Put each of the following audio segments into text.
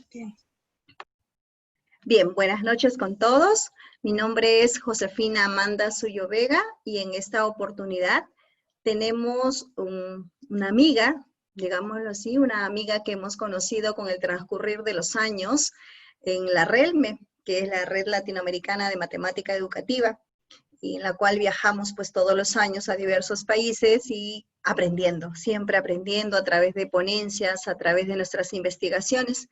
Okay. Bien, buenas noches con todos. Mi nombre es Josefina Amanda Suyo Vega y en esta oportunidad tenemos una amiga, digámoslo así, una amiga que hemos conocido con el transcurrir de los años en la RELME, que es la Red Latinoamericana de Matemática Educativa, y en la cual viajamos pues todos los años a diversos países y aprendiendo, siempre aprendiendo a través de ponencias, a través de nuestras investigaciones.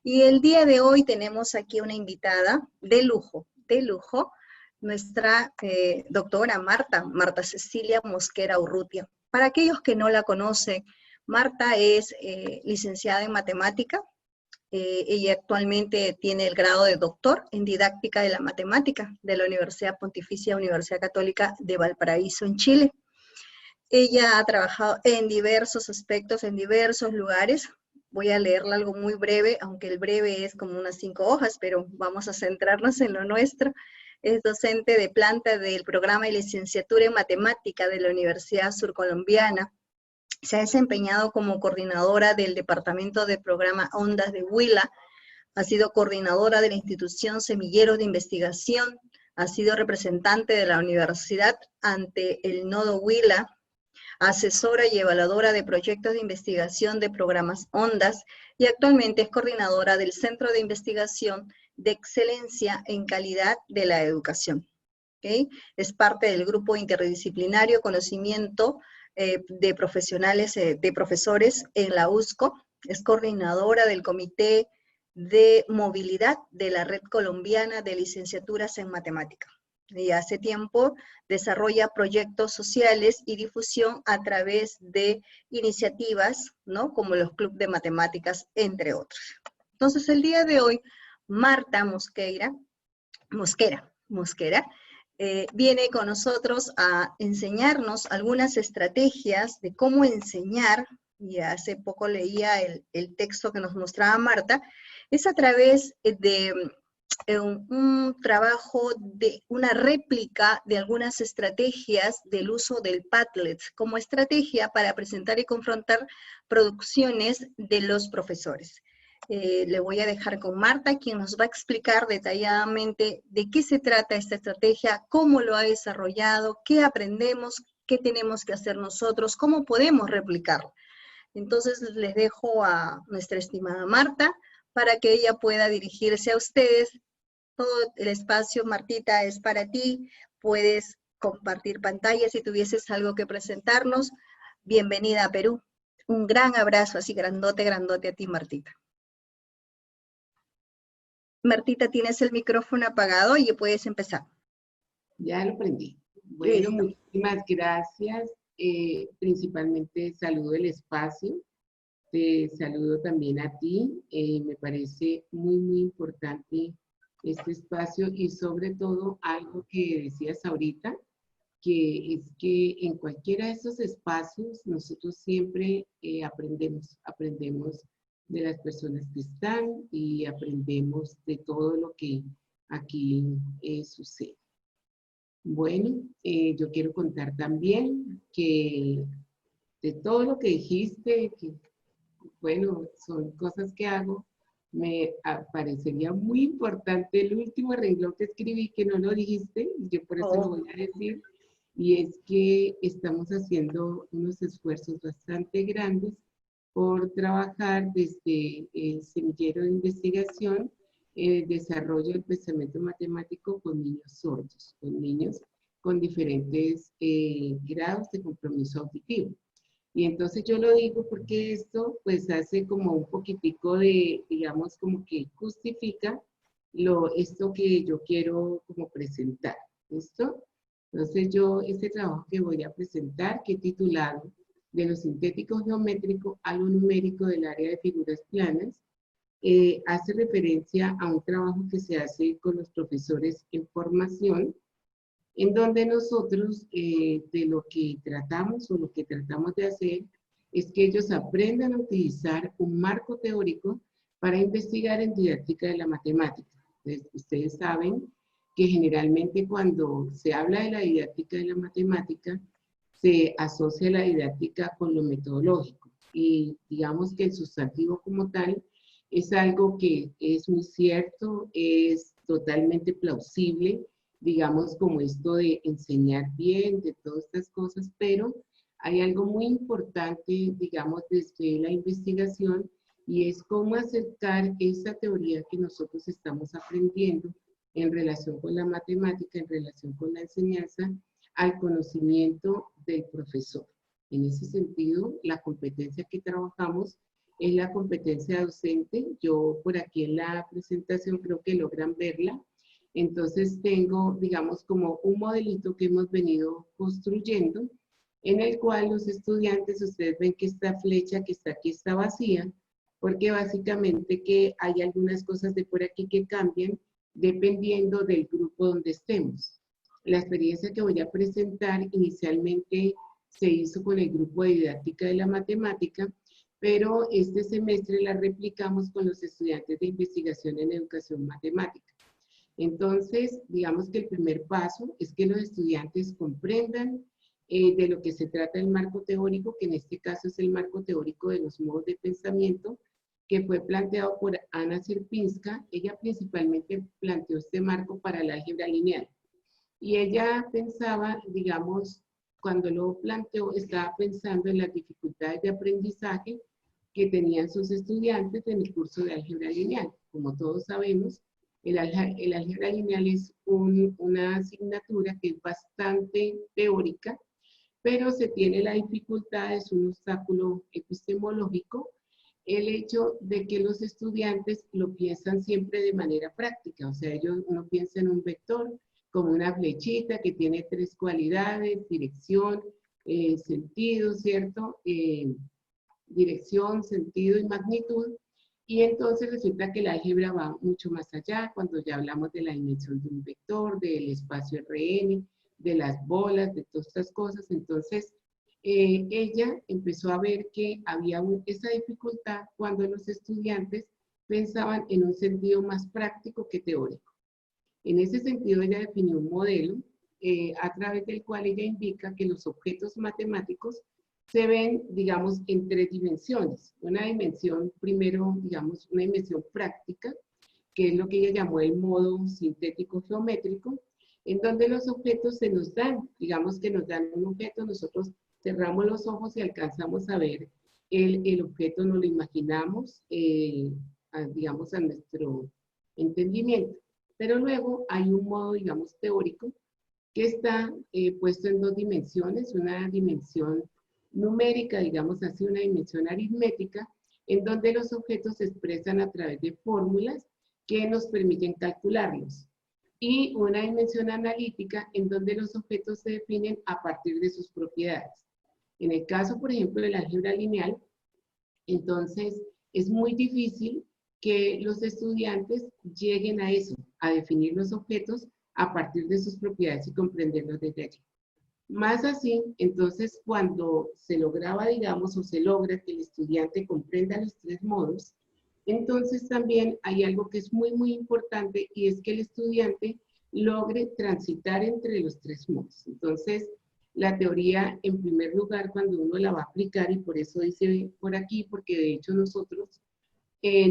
Y el día de hoy tenemos aquí una invitada de lujo, nuestra doctora Marta Cecilia Mosquera Urrutia. Para aquellos que no la conocen, Marta es licenciada en matemática. Ella actualmente tiene el grado de doctor en didáctica de la matemática de la Universidad Pontificia Universidad Católica de Valparaíso, en Chile. Ella ha trabajado en diversos aspectos, en diversos lugares. Voy a leerle algo muy breve, aunque el breve es como unas 5 hojas, pero vamos a centrarnos en lo nuestro. Es docente de planta del programa de licenciatura en matemática de la Universidad Surcolombiana. Se ha desempeñado como coordinadora del Departamento de Programa Ondas de Huila, ha sido coordinadora de la institución Semilleros de Investigación, ha sido representante de la universidad ante el Nodo Huila, asesora y evaluadora de proyectos de investigación de programas Ondas y actualmente es coordinadora del Centro de Investigación de Excelencia en Calidad de la Educación. ¿Okay? Es parte del grupo interdisciplinario Conocimiento de Profesionales, de Profesores en la USCO, es coordinadora del Comité de Movilidad de la Red Colombiana de Licenciaturas en Matemática. Y hace tiempo desarrolla proyectos sociales y difusión a través de iniciativas, ¿no? Como los clubes de matemáticas, entre otros. Entonces, el día de hoy, Marta Mosquera, viene con nosotros a enseñarnos algunas estrategias de cómo enseñar, y hace poco leía el texto que nos mostraba Marta, es a través de un trabajo de una réplica de algunas estrategias del uso del Padlet como estrategia para presentar y confrontar producciones de los profesores. Le voy a dejar con Marta, quien nos va a explicar detalladamente de qué se trata esta estrategia, cómo lo ha desarrollado, qué aprendemos, qué tenemos que hacer nosotros, cómo podemos replicarlo. Entonces les dejo a nuestra estimada Marta para que ella pueda dirigirse a ustedes. Todo el espacio, Martita, es para ti. Puedes compartir pantalla si tuvieses algo que presentarnos. Bienvenida a Perú. Un gran abrazo, así grandote, grandote a ti, Martita. Martita, tienes el micrófono apagado y puedes empezar. Ya lo prendí. Bueno, muchísimas gracias. Principalmente saludo el espacio. Te saludo también a ti. Me parece muy, muy importante este espacio y sobre todo algo que decías ahorita, que es que en cualquiera de estos espacios nosotros siempre aprendemos de las personas que están y aprendemos de todo lo que aquí sucede. Bueno, yo quiero contar también que de todo lo que dijiste, que bueno, son cosas que hago, me parecería muy importante el último renglón que escribí, que no lo dijiste, y yo por eso lo voy a decir, y es que estamos haciendo unos esfuerzos bastante grandes por trabajar desde el semillero de investigación, el desarrollo del pensamiento matemático con niños sordos, con niños con diferentes grados de compromiso auditivo. Y entonces yo lo digo porque esto pues hace como un poquitico de, digamos, como que justifica esto que yo quiero como presentar, ¿listo? Entonces yo, este trabajo que voy a presentar, que he titulado De lo sintético geométrico a lo numérico del área de figuras planas, hace referencia a un trabajo que se hace con los profesores en formación, en donde nosotros de lo que tratamos o lo que tratamos de hacer es que ellos aprendan a utilizar un marco teórico para investigar en didáctica de la matemática. Entonces, ustedes saben que generalmente cuando se habla de la didáctica de la matemática, se asocia la didáctica con lo metodológico y digamos que el sustantivo como tal Es algo que es muy cierto, es totalmente plausible, digamos, como esto de enseñar bien, de todas estas cosas, pero hay algo muy importante, digamos, desde la investigación, y es cómo acercar esa teoría que nosotros estamos aprendiendo en relación con la matemática, en relación con la enseñanza, al conocimiento del profesor. En ese sentido, la competencia que trabajamos es la competencia docente. Yo por aquí en la presentación creo que logran verla. Entonces tengo, digamos, como un modelito que hemos venido construyendo, en el cual los estudiantes, ustedes ven que esta flecha que está aquí está vacía, porque básicamente que hay algunas cosas de por aquí que cambian dependiendo del grupo donde estemos. La experiencia que voy a presentar inicialmente se hizo con el grupo de didáctica de la matemática, pero este semestre la replicamos con los estudiantes de investigación en educación matemática. Entonces, digamos que el primer paso es que los estudiantes comprendan de lo que se trata el marco teórico, que en este caso es el marco teórico de los modos de pensamiento, que fue planteado por Ana Sierpinska. Ella principalmente planteó este marco para el álgebra lineal. Y ella pensaba, digamos, cuando lo planteó, estaba pensando en las dificultades de aprendizaje que tenían sus estudiantes en el curso de álgebra lineal. Como todos sabemos, el álgebra lineal es una asignatura que es bastante teórica, pero se tiene la dificultad, es un obstáculo epistemológico, el hecho de que los estudiantes lo piensan siempre de manera práctica, o sea, uno piensa en un vector como una flechita que tiene tres cualidades: dirección, sentido, ¿cierto? Dirección, sentido y magnitud. Y entonces resulta que el álgebra va mucho más allá cuando ya hablamos de la dimensión de un vector, del espacio Rn, de las bolas, de todas estas cosas. Entonces, ella empezó a ver que había esa dificultad cuando los estudiantes pensaban en un sentido más práctico que teórico. En ese sentido, ella definió un modelo a través del cual ella indica que los objetos matemáticos se ven, digamos, en tres dimensiones. Una dimensión, primero, digamos, una dimensión práctica, que es lo que ella llamó el modo sintético geométrico, en donde los objetos se nos dan, digamos que nos dan un objeto, nosotros cerramos los ojos y alcanzamos a ver el objeto, nos lo imaginamos, digamos, a nuestro entendimiento. Pero luego hay un modo, digamos, teórico, que está puesto en dos dimensiones, una dimensión numérica, digamos así, una dimensión aritmética, en donde los objetos se expresan a través de fórmulas que nos permiten calcularlos, y una dimensión analítica, en donde los objetos se definen a partir de sus propiedades. En el caso, por ejemplo, del álgebra lineal, entonces es muy difícil que los estudiantes lleguen a eso, a definir los objetos a partir de sus propiedades y comprenderlos desde allí. Más así, entonces, cuando se lograba, digamos, o se logra que el estudiante comprenda los tres modos, entonces también hay algo que es muy, muy importante, y es que el estudiante logre transitar entre los tres modos. Entonces, la teoría, en primer lugar, cuando uno la va a aplicar, y por eso dice por aquí, porque de hecho nosotros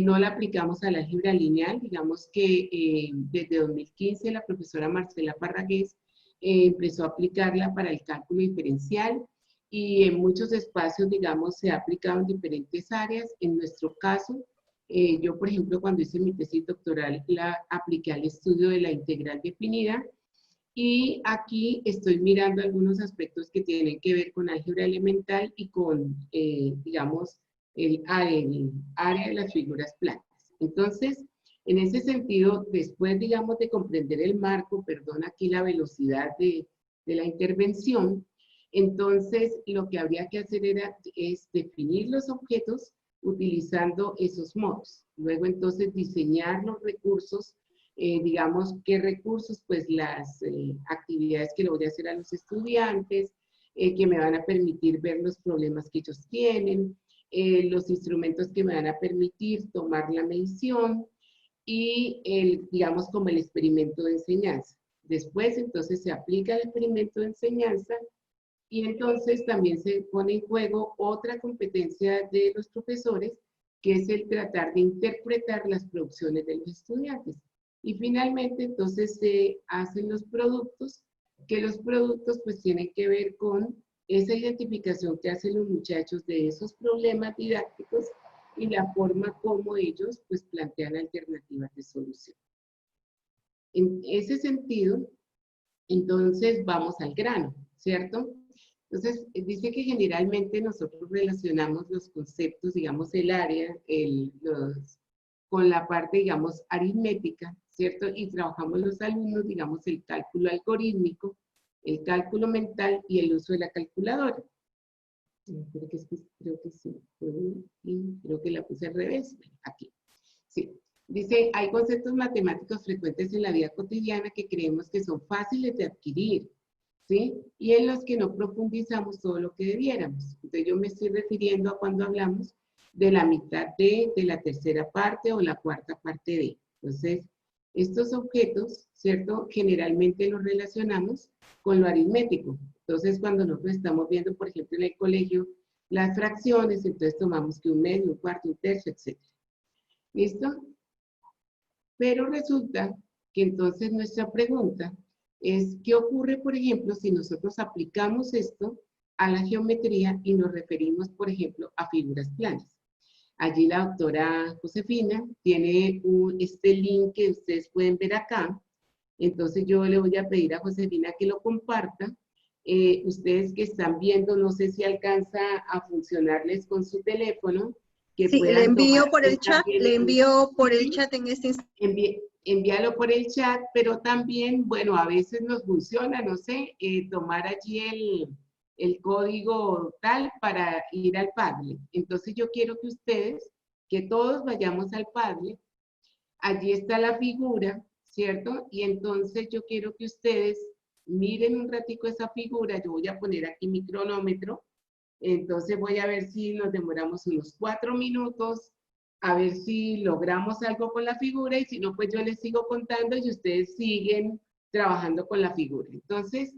no la aplicamos al álgebra lineal, digamos que desde 2015 la profesora Marcela Parragués empezó a aplicarla para el cálculo diferencial, y en muchos espacios, digamos, se ha aplicado en diferentes áreas. En nuestro caso, yo, por ejemplo, cuando hice mi tesis doctoral, la apliqué al estudio de la integral definida, y aquí estoy mirando algunos aspectos que tienen que ver con álgebra elemental y con, digamos, el área de las figuras planas. Entonces, en ese sentido, después, digamos, de comprender el marco, perdón aquí la velocidad de la intervención, entonces lo que habría que hacer es definir los objetos utilizando esos modos. Luego, entonces, diseñar los recursos, digamos, qué recursos, pues las actividades que le voy a hacer a los estudiantes, que me van a permitir ver los problemas que ellos tienen, los instrumentos que me van a permitir tomar la medición, y digamos, como el experimento de enseñanza. Después, entonces, se aplica el experimento de enseñanza, y entonces también se pone en juego otra competencia de los profesores, que es el tratar de interpretar las producciones de los estudiantes. Y finalmente, entonces, se hacen los productos, que los productos pues tienen que ver con esa identificación que hacen los muchachos de esos problemas didácticos y la forma como ellos pues plantean alternativas de solución. En ese sentido, entonces vamos al grano, ¿cierto? Entonces, dice que generalmente nosotros relacionamos los conceptos, digamos, el área, con la parte, digamos, aritmética, ¿cierto? Y trabajamos los alumnos, digamos, el cálculo algorítmico, el cálculo mental y el uso de la calculadora. Creo que sí, creo que la puse al revés, aquí. Sí. Dice, hay conceptos matemáticos frecuentes en la vida cotidiana que creemos que son fáciles de adquirir, ¿sí? Y en los que no profundizamos todo lo que debiéramos. Entonces yo me estoy refiriendo a cuando hablamos de la mitad de la tercera parte o la cuarta parte de. Entonces, estos objetos, ¿cierto? Generalmente los relacionamos con lo aritmético. Entonces, cuando nosotros estamos viendo, por ejemplo, en el colegio, las fracciones, entonces tomamos que un medio, un cuarto, un tercio, etc. ¿Listo? Pero resulta que entonces nuestra pregunta es, ¿qué ocurre, por ejemplo, si nosotros aplicamos esto a la geometría y nos referimos, por ejemplo, a figuras planas? Allí la doctora Josefina tiene este link que ustedes pueden ver acá. Entonces yo le voy a pedir a Josefina que lo comparta. Ustedes que están viendo, no sé si alcanza a funcionarles con su teléfono, que sí, le puedan tomar envío por el chat, le envío por el chat en este instante. Envíalo por el chat, pero también, bueno, a veces nos funciona, no sé, tomar allí el código tal para ir al Padlet. Entonces yo quiero que ustedes, que todos vayamos al Padlet. Allí está la figura, ¿cierto? Y entonces yo quiero que ustedes miren un ratico esa figura. Yo voy a poner aquí mi cronómetro. Entonces voy a ver si nos demoramos unos 4 minutos, a ver si logramos algo con la figura, y si no, pues yo les sigo contando y ustedes siguen trabajando con la figura. Entonces,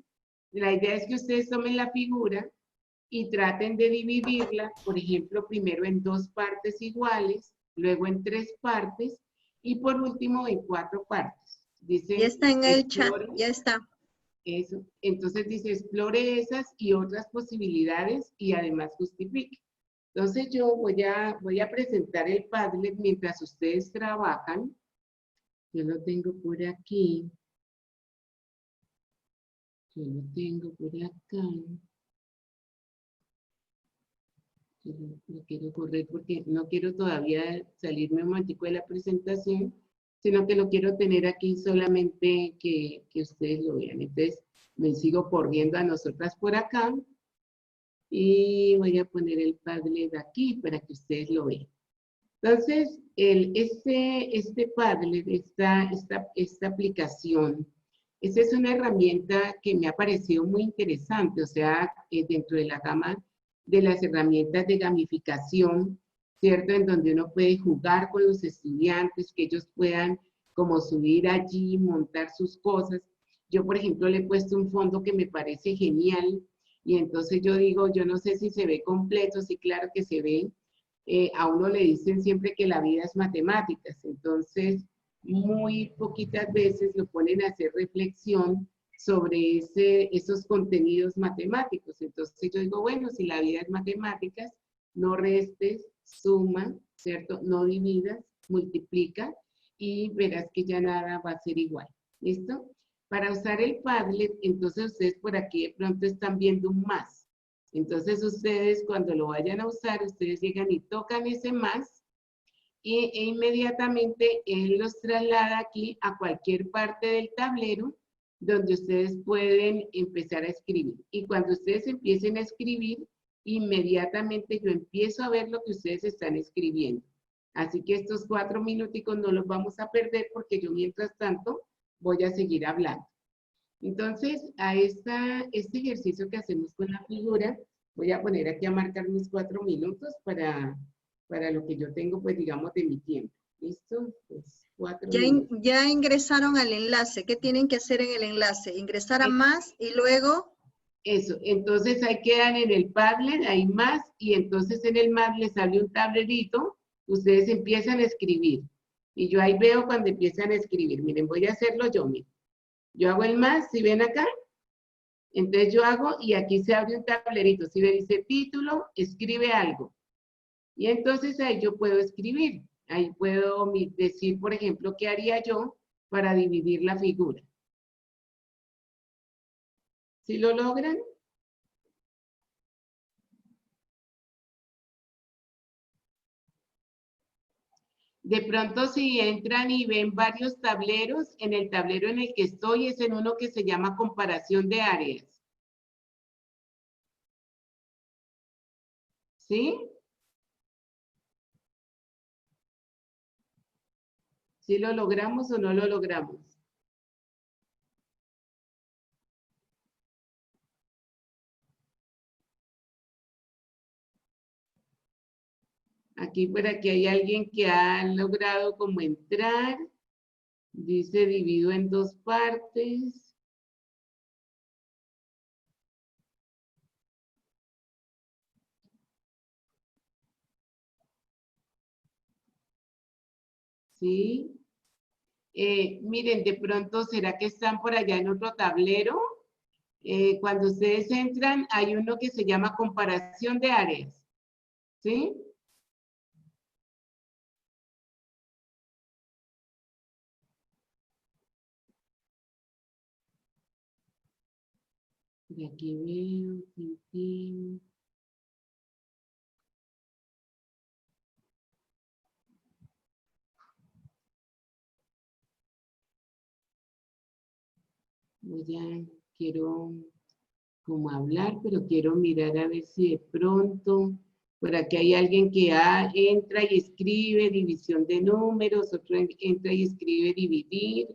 la idea es que ustedes tomen la figura y traten de dividirla, por ejemplo, primero en 2 partes iguales, luego en 3 partes, y por último en 4 partes. Dice, ya está en el chat, ya está. Eso. Entonces dice, explore esas y otras posibilidades y además justifique. Entonces yo voy a presentar el Padlet mientras ustedes trabajan. Yo lo tengo por aquí. Yo lo tengo por acá. Yo lo quiero correr porque no quiero todavía salirme un momentico de la presentación, sino que lo quiero tener aquí solamente que ustedes lo vean. Entonces me sigo corriendo a nosotras por acá. Y voy a poner el Padlet aquí para que ustedes lo vean. Entonces, este Padlet, esta aplicación, esta es una herramienta que me ha parecido muy interesante, o sea, dentro de la gama de las herramientas de gamificación, ¿cierto? En donde uno puede jugar con los estudiantes, que ellos puedan como subir allí, montar sus cosas. Yo, por ejemplo, le he puesto un fondo que me parece genial, y entonces yo digo, yo no sé si se ve completo, sí, claro que se ve. A uno le dicen siempre que la vida es matemáticas, entonces muy poquitas veces lo ponen a hacer reflexión sobre esos contenidos matemáticos. Entonces yo digo, bueno, si la vida es matemáticas, no restes, suma, ¿cierto? No dividas, multiplica, y verás que ya nada va a ser igual. ¿Listo? Para usar el Padlet, entonces ustedes por aquí de pronto están viendo un más. Entonces ustedes cuando lo vayan a usar, ustedes llegan y tocan ese más e inmediatamente él los traslada aquí a cualquier parte del tablero donde ustedes pueden empezar a escribir. Y cuando ustedes empiecen a escribir, inmediatamente yo empiezo a ver lo que ustedes están escribiendo. Así que estos 4 minuticos no los vamos a perder porque yo mientras tanto voy a seguir hablando. Entonces, a este ejercicio que hacemos con la figura, voy a poner aquí a marcar mis 4 minutos para lo que yo tengo, pues digamos, de mi tiempo. ¿Listo? Pues 4 minutos. Ya ingresaron al enlace. ¿Qué tienen que hacer en el enlace? Ingresar a más y luego... Eso, entonces ahí quedan en el Padlet, hay más, y entonces en el más les sale un tablerito ustedes empiezan a escribir. Y yo ahí veo cuando empiezan a escribir. Miren, voy a hacerlo yo, miren. Yo hago el más, si ven acá, entonces yo hago y aquí se abre un tablerito. Si me dice título, escribe algo. Y entonces ahí yo puedo escribir. Ahí puedo decir, por ejemplo, qué haría yo para dividir la figura. ¿Sí lo logran? De pronto si entran y ven varios tableros, en el tablero en el que estoy es en uno que se llama comparación de áreas. ¿Sí? ¿Sí lo logramos o no lo logramos? Aquí por aquí hay alguien que ha logrado como entrar. Dice dividido en dos partes. ¿Sí? Miren, de pronto, ¿será que están por allá en otro tablero? Cuando ustedes entran, hay uno que se llama comparación de áreas. ¿Sí? De aquí veo, tin. Quiero como hablar, pero quiero mirar a ver si de pronto, por aquí hay alguien que entra y escribe división de números, otro entra y escribe dividir,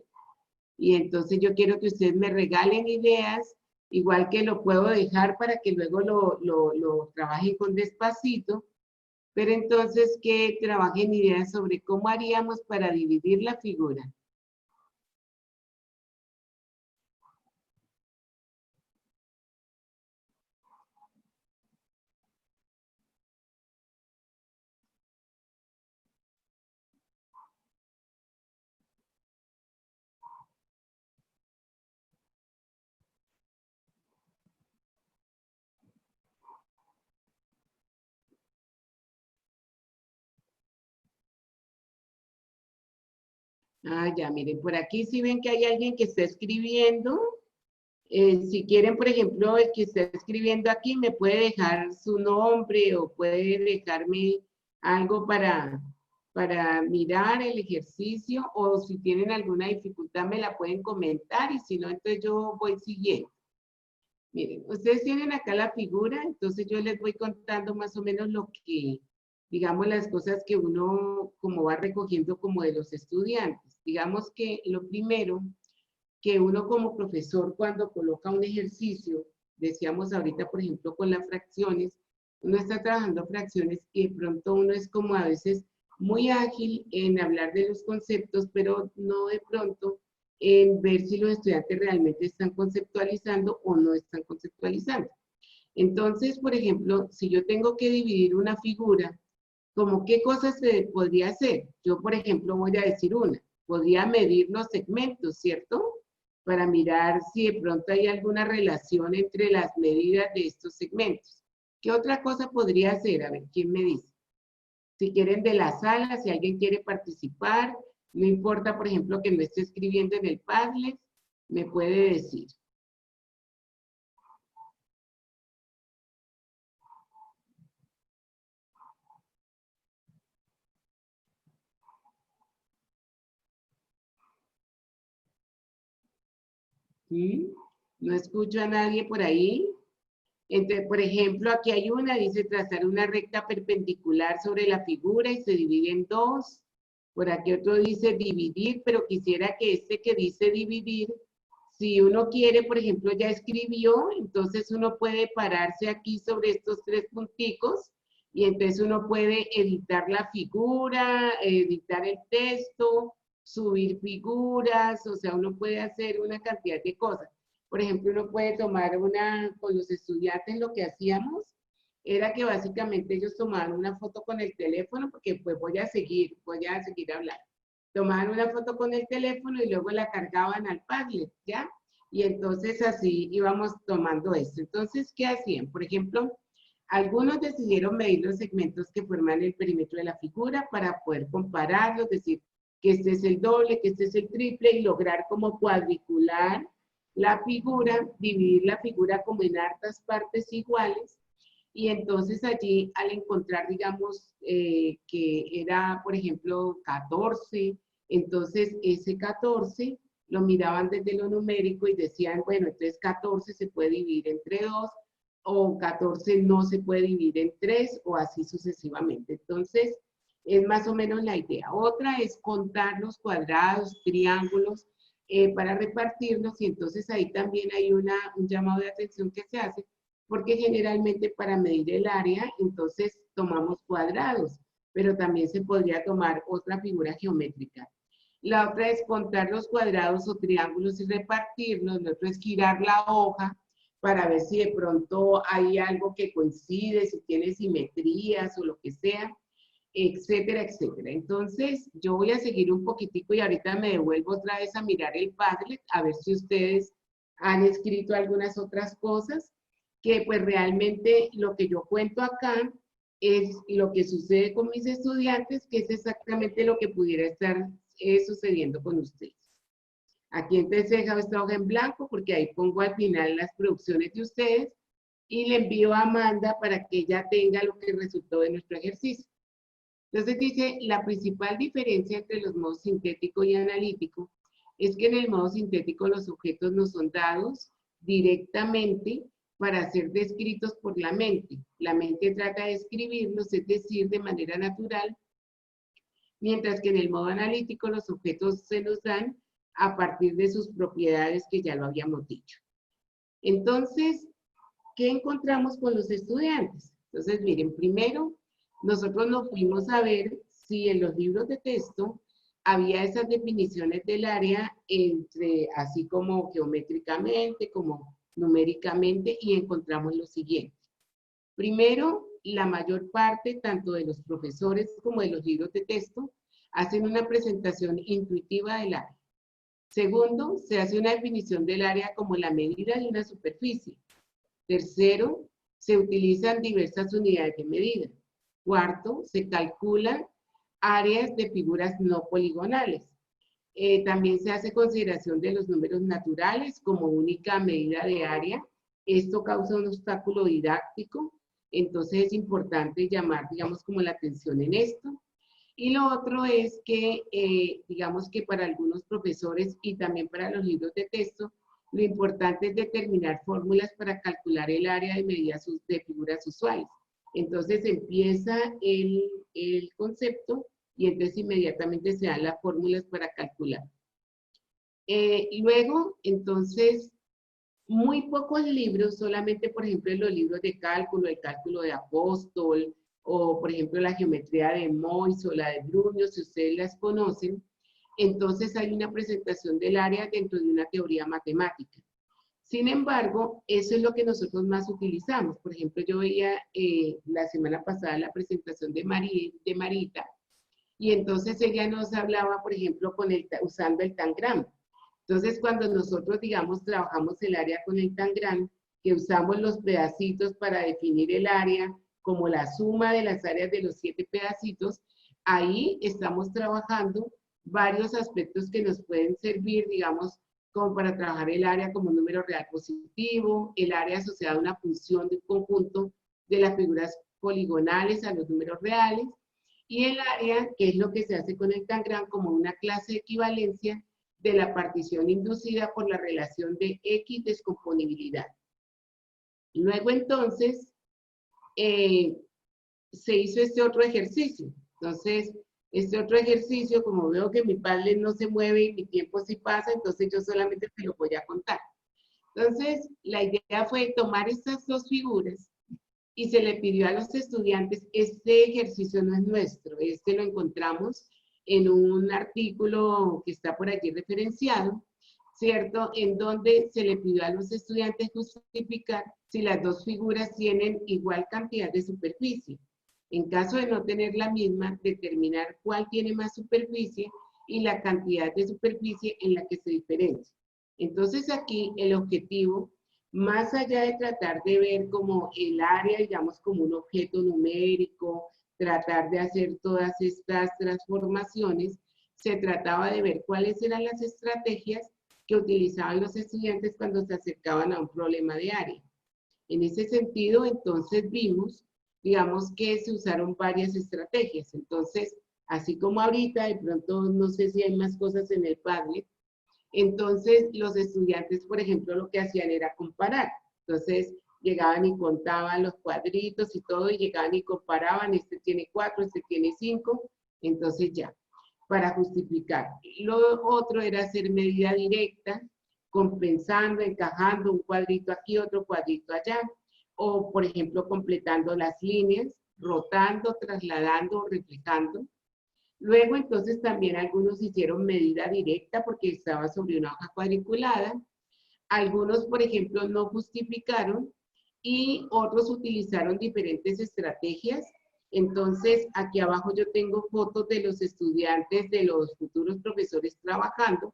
y entonces yo quiero que ustedes me regalen ideas, igual que lo puedo dejar para que luego lo trabajen con despacito, pero entonces que trabajen ideas sobre cómo haríamos para dividir la figura. Ah, ya, miren, por aquí sí ven que hay alguien que está escribiendo. Si quieren, por ejemplo, el que está escribiendo aquí me puede dejar su nombre o puede dejarme algo para mirar el ejercicio, o si tienen alguna dificultad me la pueden comentar, y si no, entonces yo voy siguiendo. Miren, ustedes tienen acá la figura, entonces yo les voy contando más o menos lo que, digamos, las cosas que uno como va recogiendo como de los estudiantes. Digamos que lo primero que uno como profesor cuando coloca un ejercicio, decíamos ahorita, por ejemplo, con las fracciones, uno está trabajando fracciones y de pronto uno es como a veces muy ágil en hablar de los conceptos, pero no de pronto en ver si los estudiantes realmente están conceptualizando o no están conceptualizando. Entonces, por ejemplo, si yo tengo que dividir una figura, ¿cómo qué cosas se podría hacer? Yo, por ejemplo, voy a decir una. Podría medir los segmentos, ¿cierto? Para mirar si de pronto hay alguna relación entre las medidas de estos segmentos. ¿Qué otra cosa podría hacer? A ver, ¿quién me dice? Si quieren de la sala, si alguien quiere participar, no importa, por ejemplo, que no esté escribiendo en el Padlet, me puede decir. ¿Sí? No escucho a nadie por ahí. Entonces, por ejemplo, aquí hay una, dice trazar una recta perpendicular sobre la figura y se divide en dos. Por aquí otro dice dividir, pero quisiera que este que dice dividir, si uno quiere, por ejemplo, ya escribió, entonces uno puede pararse aquí sobre estos tres punticos y entonces uno puede editar la figura, editar el texto, subir figuras, o sea, uno puede hacer una cantidad de cosas. Por ejemplo, uno puede tomar con los estudiantes lo que hacíamos, era que básicamente ellos tomaban una foto con el teléfono, porque pues voy a seguir hablando. Tomaban una foto con el teléfono y luego la cargaban al Padlet, ¿ya? Y entonces así íbamos tomando esto. Entonces, ¿qué hacían? Por ejemplo, algunos decidieron medir los segmentos que forman el perímetro de la figura para poder compararlos, decir que este es el doble, que este es el triple, y lograr como cuadricular la figura, dividir la figura como en hartas partes iguales, y entonces allí al encontrar, digamos, que era, por ejemplo, 14, entonces ese 14 lo miraban desde lo numérico y decían, bueno, entonces 14 se puede dividir entre 2, o 14 no se puede dividir en 3, o así sucesivamente. Entonces, es más o menos la idea. Otra es contar los cuadrados, triángulos, para repartirlos, y entonces ahí también hay un llamado de atención que se hace, porque generalmente para medir el área, entonces tomamos cuadrados, pero también se podría tomar otra figura geométrica. La otra es contar los cuadrados o triángulos y repartirlos. La otra es girar la hoja para ver si de pronto hay algo que coincide, si tiene simetrías o lo que sea, etcétera, etcétera. Entonces, yo voy a seguir un poquitico y ahorita me devuelvo otra vez a mirar el Padlet, a ver si ustedes han escrito algunas otras cosas, que pues realmente lo que yo cuento acá es lo que sucede con mis estudiantes, que es exactamente lo que pudiera estar sucediendo con ustedes. Aquí entonces he dejado esta hoja en blanco porque ahí pongo al final las producciones de ustedes y le envío a Amanda para que ella tenga lo que resultó de nuestro ejercicio. Entonces dice, la principal diferencia entre los modos sintético y analítico es que en el modo sintético los objetos nos son dados directamente para ser descritos por la mente. La mente trata de escribirlos, es decir, de manera natural, mientras que en el modo analítico los objetos se nos dan a partir de sus propiedades, que ya lo habíamos dicho. Entonces, ¿qué encontramos con los estudiantes? Entonces, miren, primero, nosotros nos fuimos a ver si en los libros de texto había esas definiciones del área, así como geométricamente, como numéricamente, y encontramos lo siguiente. Primero, la mayor parte, tanto de los profesores como de los libros de texto, hacen una presentación intuitiva del área. Segundo, se hace una definición del área como la medida de una superficie. Tercero, se utilizan diversas unidades de medida. Cuarto, se calculan áreas de figuras no poligonales. También se hace consideración de los números naturales como única medida de área. Esto causa un obstáculo didáctico, entonces es importante llamar, digamos, como la atención en esto. Y lo otro es que, digamos que para algunos profesores y también para los libros de texto, lo importante es determinar fórmulas para calcular el área de medidas de figuras usuales. Entonces empieza el concepto y entonces inmediatamente se dan las fórmulas para calcular. Luego, entonces, muy pocos libros, solamente por ejemplo en los libros de cálculo, el cálculo de Apóstol, o por ejemplo la geometría de Mois o la de Brunio, si ustedes las conocen, entonces hay una presentación del área dentro de una teoría matemática. Sin embargo, eso es lo que nosotros más utilizamos. Por ejemplo, yo veía la semana pasada la presentación de Marita, y entonces ella nos hablaba, por ejemplo, usando el tangram. Entonces, cuando nosotros, digamos, trabajamos el área con el tangram, que usamos los pedacitos para definir el área, como la suma de las áreas de los 7 pedacitos, ahí estamos trabajando varios aspectos que nos pueden servir, digamos, como para trabajar el área como un número real positivo, el área asociada a una función de un conjunto de las figuras poligonales a los números reales, y el área, que es lo que se hace con el tangram, como una clase de equivalencia de la partición inducida por la relación de X descomponibilidad. Luego entonces, se hizo este otro ejercicio. Entonces, este otro ejercicio, como veo que mi Padlet no se mueve y mi tiempo sí pasa, entonces yo solamente te lo voy a contar. Entonces, la idea fue tomar estas dos figuras y se le pidió a los estudiantes, este ejercicio no es nuestro, este lo encontramos en un artículo que está por allí referenciado, ¿cierto? En donde se le pidió a los estudiantes justificar si las dos figuras tienen igual cantidad de superficie. En caso de no tener la misma, determinar cuál tiene más superficie y la cantidad de superficie en la que se diferencia. Entonces aquí el objetivo, más allá de tratar de ver como el área, digamos, como un objeto numérico, tratar de hacer todas estas transformaciones, se trataba de ver cuáles eran las estrategias que utilizaban los estudiantes cuando se acercaban a un problema de área. En ese sentido, entonces vimos, digamos, que se usaron varias estrategias. Entonces, así como ahorita, de pronto no sé si hay más cosas en el Padlet, entonces los estudiantes, por ejemplo, lo que hacían era comparar. Entonces, llegaban y contaban los cuadritos y todo, y llegaban y comparaban, este tiene 4, este tiene 5, entonces ya, para justificar. Lo otro era hacer medida directa, compensando, encajando un cuadrito aquí, otro cuadrito allá, o por ejemplo, completando las líneas, rotando, trasladando, reflejando. Luego, entonces, también algunos hicieron medida directa porque estaba sobre una hoja cuadriculada. Algunos, por ejemplo, no justificaron y otros utilizaron diferentes estrategias. Entonces, aquí abajo yo tengo fotos de los estudiantes, de los futuros profesores trabajando.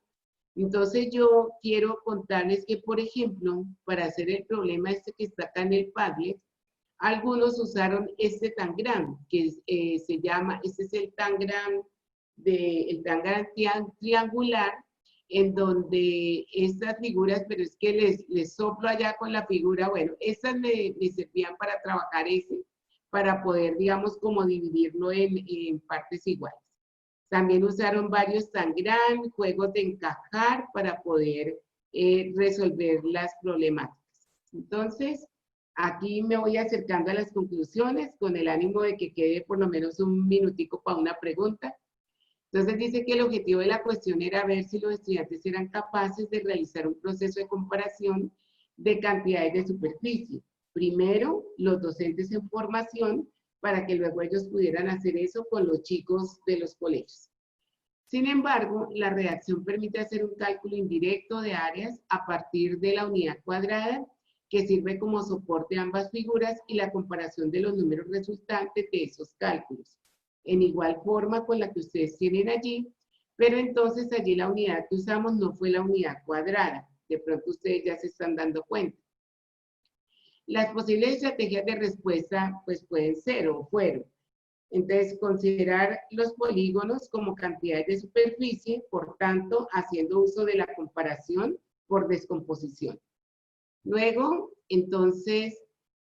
Entonces, yo quiero contarles que, por ejemplo, para hacer el problema este que está acá en el Padlet, algunos usaron este tangram, que se llama, este es el tangram, triangular, en donde estas figuras, pero es que les soplo allá con la figura, bueno, estas me servían para trabajar ese, para poder, digamos, como dividirlo en partes iguales. También usaron varios tangram, juegos de encajar para poder resolver las problemáticas. Entonces, aquí me voy acercando a las conclusiones con el ánimo de que quede por lo menos un minutico para una pregunta. Entonces dice que el objetivo de la cuestión era ver si los estudiantes eran capaces de realizar un proceso de comparación de cantidades de superficie. Primero, los docentes en formación, para que luego ellos pudieran hacer eso con los chicos de los colegios. Sin embargo, la redacción permite hacer un cálculo indirecto de áreas a partir de la unidad cuadrada, que sirve como soporte a ambas figuras, y la comparación de los números resultantes de esos cálculos, en igual forma con la que ustedes tienen allí, pero entonces allí la unidad que usamos no fue la unidad cuadrada. De pronto ustedes ya se están dando cuenta. Las posibles estrategias de respuesta pues pueden ser o fueron. Entonces, considerar los polígonos como cantidades de superficie, por tanto, haciendo uso de la comparación por descomposición. Luego, entonces,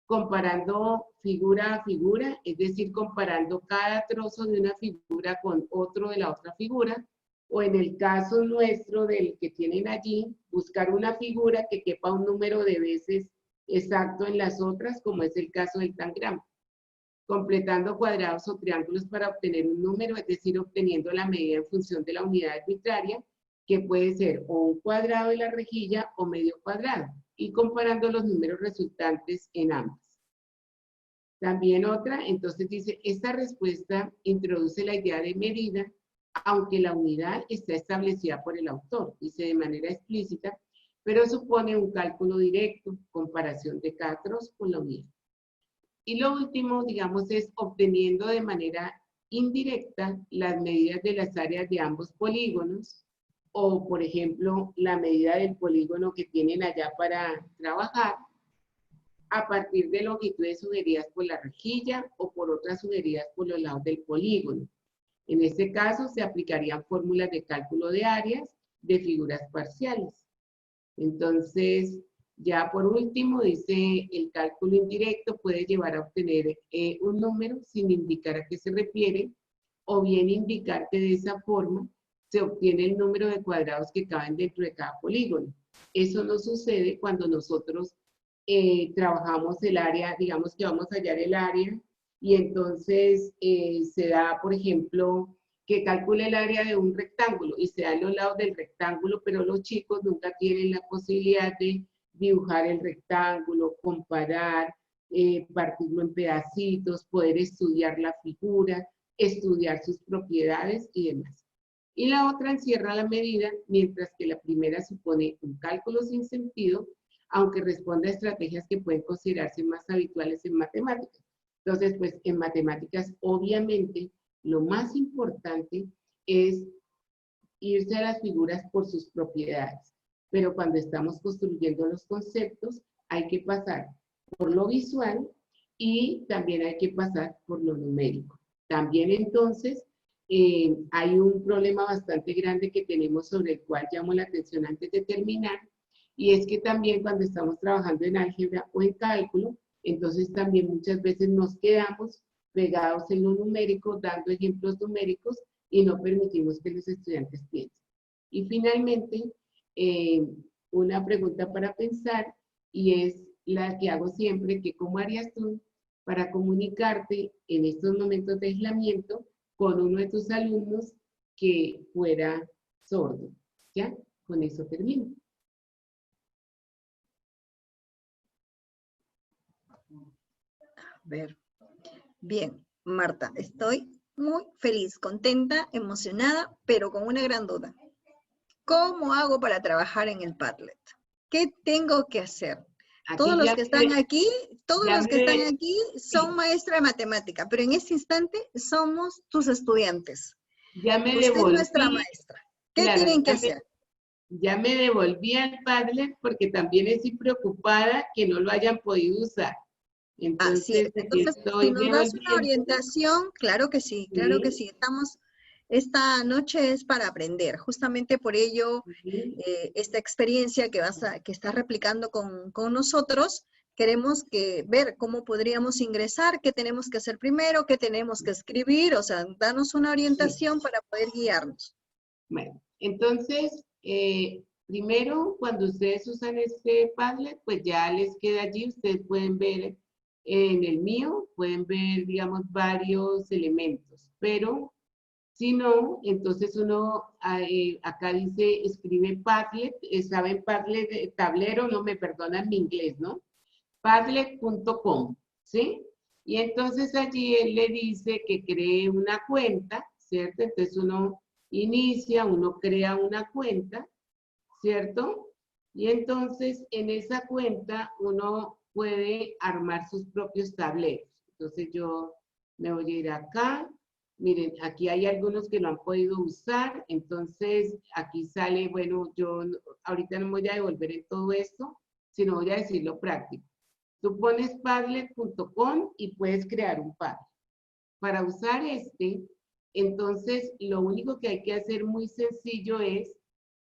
comparando figura a figura, es decir, comparando cada trozo de una figura con otro de la otra figura, o en el caso nuestro del que tienen allí, buscar una figura que quepa un número de veces exacto en las otras, como es el caso del tangram. Completando cuadrados o triángulos para obtener un número, es decir, obteniendo la medida en función de la unidad arbitraria, que puede ser o un cuadrado de la rejilla o medio cuadrado, y comparando los números resultantes en ambas. También otra, entonces dice, esta respuesta introduce la idea de medida, aunque la unidad está establecida por el autor, dice de manera explícita, pero supone un cálculo directo, comparación de cada trozo con la unidad. Y lo último, digamos, es obteniendo de manera indirecta las medidas de las áreas de ambos polígonos, o por ejemplo, la medida del polígono que tienen allá para trabajar, a partir de longitudes sugeridas por la rejilla o por otras sugeridas por los lados del polígono. En este caso, se aplicarían fórmulas de cálculo de áreas de figuras parciales. Entonces, ya por último, dice, el cálculo indirecto puede llevar a obtener un número sin indicar a qué se refiere, o bien indicar que de esa forma se obtiene el número de cuadrados que caben dentro de cada polígono. Eso no sucede cuando nosotros trabajamos el área, digamos que vamos a hallar el área, y entonces se da, por ejemplo, que calcule el área de un rectángulo y se da los lados del rectángulo, pero los chicos nunca tienen la posibilidad de dibujar el rectángulo, comparar, partirlo en pedacitos, poder estudiar la figura, estudiar sus propiedades y demás. y la otra encierra la medida, mientras que la primera supone un cálculo sin sentido, aunque responde a estrategias que pueden considerarse más habituales en matemáticas. Entonces, pues en matemáticas, obviamente, lo más importante es irse a las figuras por sus propiedades, pero cuando estamos construyendo los conceptos, hay que pasar por lo visual y también hay que pasar por lo numérico. También entonces hay un problema bastante grande que tenemos sobre el cual llamo la atención antes de terminar, y es que también cuando estamos trabajando en álgebra o en cálculo, entonces también muchas veces nos quedamos pegados en lo numérico, dando ejemplos numéricos y no permitimos que los estudiantes piensen. Y finalmente, una pregunta para pensar, y es la que hago siempre, que ¿cómo harías tú para comunicarte en estos momentos de aislamiento con uno de tus alumnos que fuera sordo? ¿Ya? Con eso termino. A ver. Bien, Marta, estoy muy feliz, contenta, emocionada, pero con una gran duda. ¿Cómo hago para trabajar en el Padlet? ¿Qué tengo que hacer? Todos Aquí los que están aquí, sí, son maestros de matemática, pero en este instante somos tus estudiantes. ya me Usted es nuestra devolví, maestra. ¿Qué claro, tienen que hacer? ya me devolví al Padlet porque también estoy preocupada que no lo hayan podido usar. Así Entonces, es. aquí Entonces, si estoy nos das una devolviendo. orientación, claro que sí, claro que Sí, sí. Esta noche es para aprender. Justamente por ello, sí, esta experiencia que estás replicando con nosotros, queremos ver cómo podríamos ingresar, qué tenemos que hacer primero, qué tenemos que escribir, o sea, darnos una sí. orientación para poder guiarnos. Bueno, entonces, primero, cuando ustedes usan este Padlet, pues ya les queda allí, ustedes pueden ver en el mío, pueden ver, digamos, varios elementos, pero si no, entonces uno, acá dice, escribe Padlet, ¿saben Padlet, tablero? No me perdonan mi inglés, ¿no? Padlet.com, ¿sí? Y entonces allí él le dice que cree una cuenta, ¿cierto? Entonces uno inicia, uno crea una cuenta, ¿cierto? Y entonces en esa cuenta uno puede armar sus propios tableros. Entonces yo me voy a ir acá. Miren, aquí hay algunos que lo han podido usar. Entonces aquí sale, bueno, yo ahorita no me voy a devolver en todo esto, sino voy a decir lo práctico. Tú pones Padlet.com y puedes crear un Padlet. Para usar entonces lo único que hay que hacer muy sencillo es,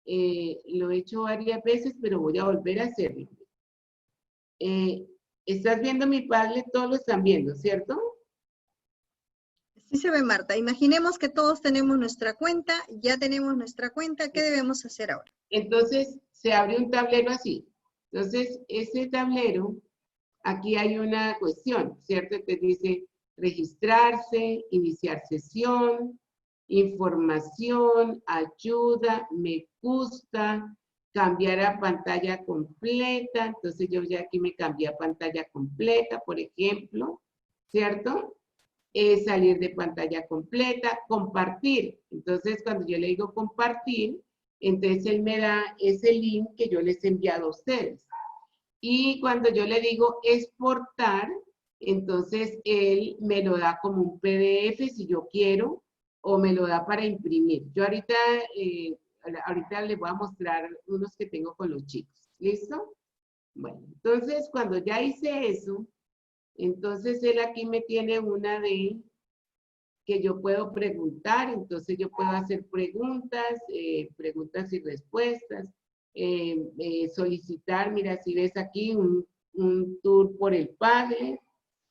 lo he hecho varias veces, pero voy a volver a hacerlo. ¿Estás viendo mi Padlet? Todos lo están viendo, ¿cierto? Sí se ve, Marta. Imaginemos que todos tenemos nuestra cuenta, ya tenemos nuestra cuenta, ¿qué debemos hacer ahora? Entonces se abre un tablero así. Entonces ese tablero, aquí hay una cuestión, ¿cierto? Te dice registrarse, iniciar sesión, información, ayuda, me gusta, cambiar a pantalla completa. Entonces yo ya aquí me cambié a pantalla completa, por ejemplo, ¿cierto? Salir de pantalla completa, compartir. Entonces cuando yo le digo compartir, entonces él me da ese link que yo les he enviado a ustedes. Y cuando yo le digo exportar, entonces él me lo da como un PDF si yo quiero, o me lo da para imprimir. Yo ahorita les voy a mostrar unos que tengo con los chicos. ¿Listo? Bueno, entonces cuando ya hice eso, entonces él aquí me tiene una de que yo puedo preguntar, entonces yo puedo hacer preguntas, preguntas y respuestas, solicitar, mira, si ves aquí un tour por el Padlet,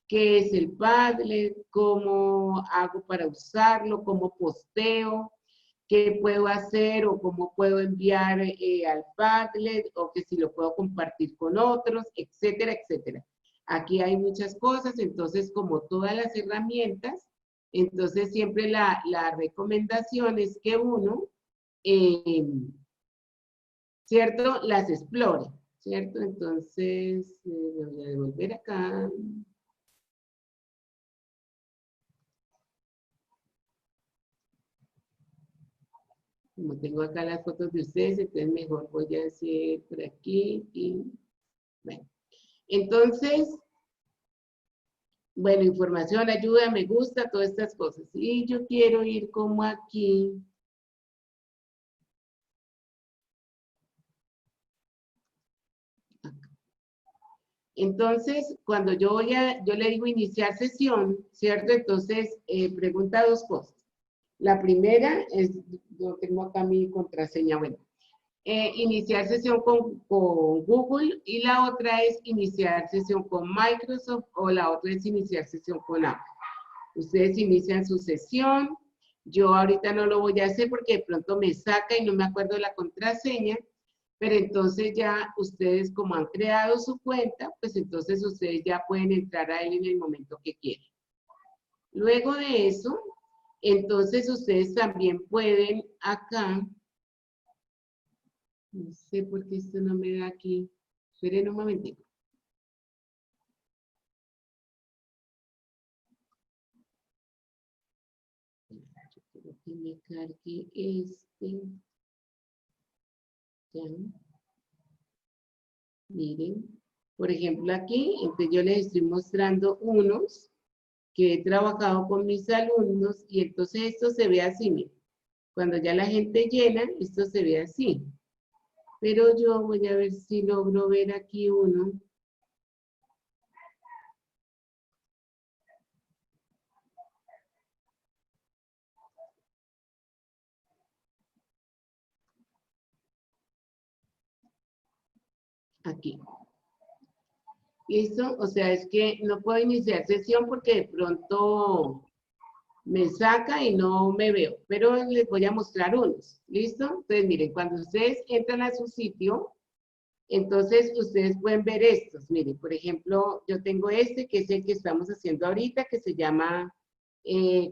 qué es el Padlet, cómo hago para usarlo, cómo posteo, qué puedo hacer o cómo puedo enviar al Padlet, o que si lo puedo compartir con otros, etcétera, etcétera. Aquí hay muchas cosas, entonces como todas las herramientas, entonces siempre la recomendación es que uno, ¿cierto? Las explore, ¿cierto? Entonces, voy a devolver acá. Como tengo acá las fotos de ustedes, entonces mejor voy a hacer por aquí y bueno. Entonces, bueno, información, ayuda, me gusta, todas estas cosas. Y yo quiero ir como aquí. Entonces, cuando yo le digo iniciar sesión, ¿cierto? Entonces, pregunta dos cosas. La primera es, yo tengo acá mi contraseña, bueno, iniciar sesión con Google y la otra es iniciar sesión con Microsoft o la otra es iniciar sesión con Apple. Ustedes inician su sesión, yo ahorita no lo voy a hacer porque de pronto me saca y no me acuerdo de la contraseña, pero entonces ya ustedes como han creado su cuenta, pues entonces ustedes ya pueden entrar a él en el momento que quieran. Luego de eso, entonces ustedes también pueden acá, no sé por qué esto no me da aquí, esperen un momentito. Yo quiero que me cargue este. Ya. Miren, por ejemplo aquí, entonces yo les estoy mostrando unos que he trabajado con mis alumnos y entonces esto se ve así, miren. Cuando ya la gente llena, esto se ve así. Pero yo voy a ver si logro ver aquí uno. Aquí. ¿Listo? O sea, es que no puedo iniciar sesión porque de pronto me saca y no me veo. Pero les voy a mostrar unos. ¿Listo? Entonces, miren, cuando ustedes entran a su sitio, entonces ustedes pueden ver estos. Miren, por ejemplo, yo tengo este que es el que estamos haciendo ahorita, que se llama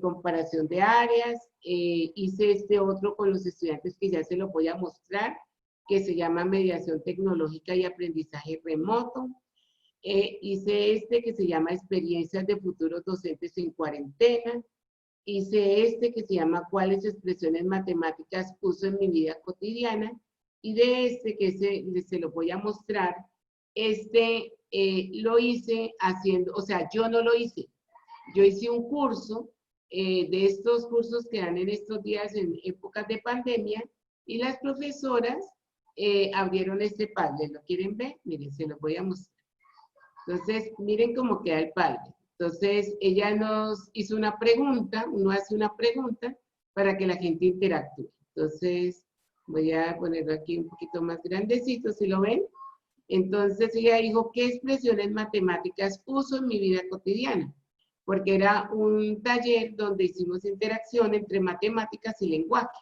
comparación de áreas. Hice este otro con los estudiantes que ya se lo voy a mostrar, que se llama mediación tecnológica y aprendizaje remoto. Hice este que se llama experiencias de futuros docentes en cuarentena. Hice este que se llama cuáles expresiones matemáticas uso en mi vida cotidiana. Y de este que se lo voy a mostrar, este lo hice haciendo, o sea, yo no lo hice. Yo hice un curso de estos cursos que dan en estos días en épocas de pandemia y las profesoras abrieron este Padlet. ¿Lo quieren ver? Miren, se lo voy a mostrar. Entonces, miren cómo queda el Padlet. Entonces, ella nos hizo una pregunta, uno hace una pregunta para que la gente interactúe. Entonces, voy a ponerlo aquí un poquito más grandecito, ¿sí lo ven? Entonces, ella dijo, ¿qué expresiones matemáticas uso en mi vida cotidiana? Porque era un taller donde hicimos interacción entre matemáticas y lenguaje.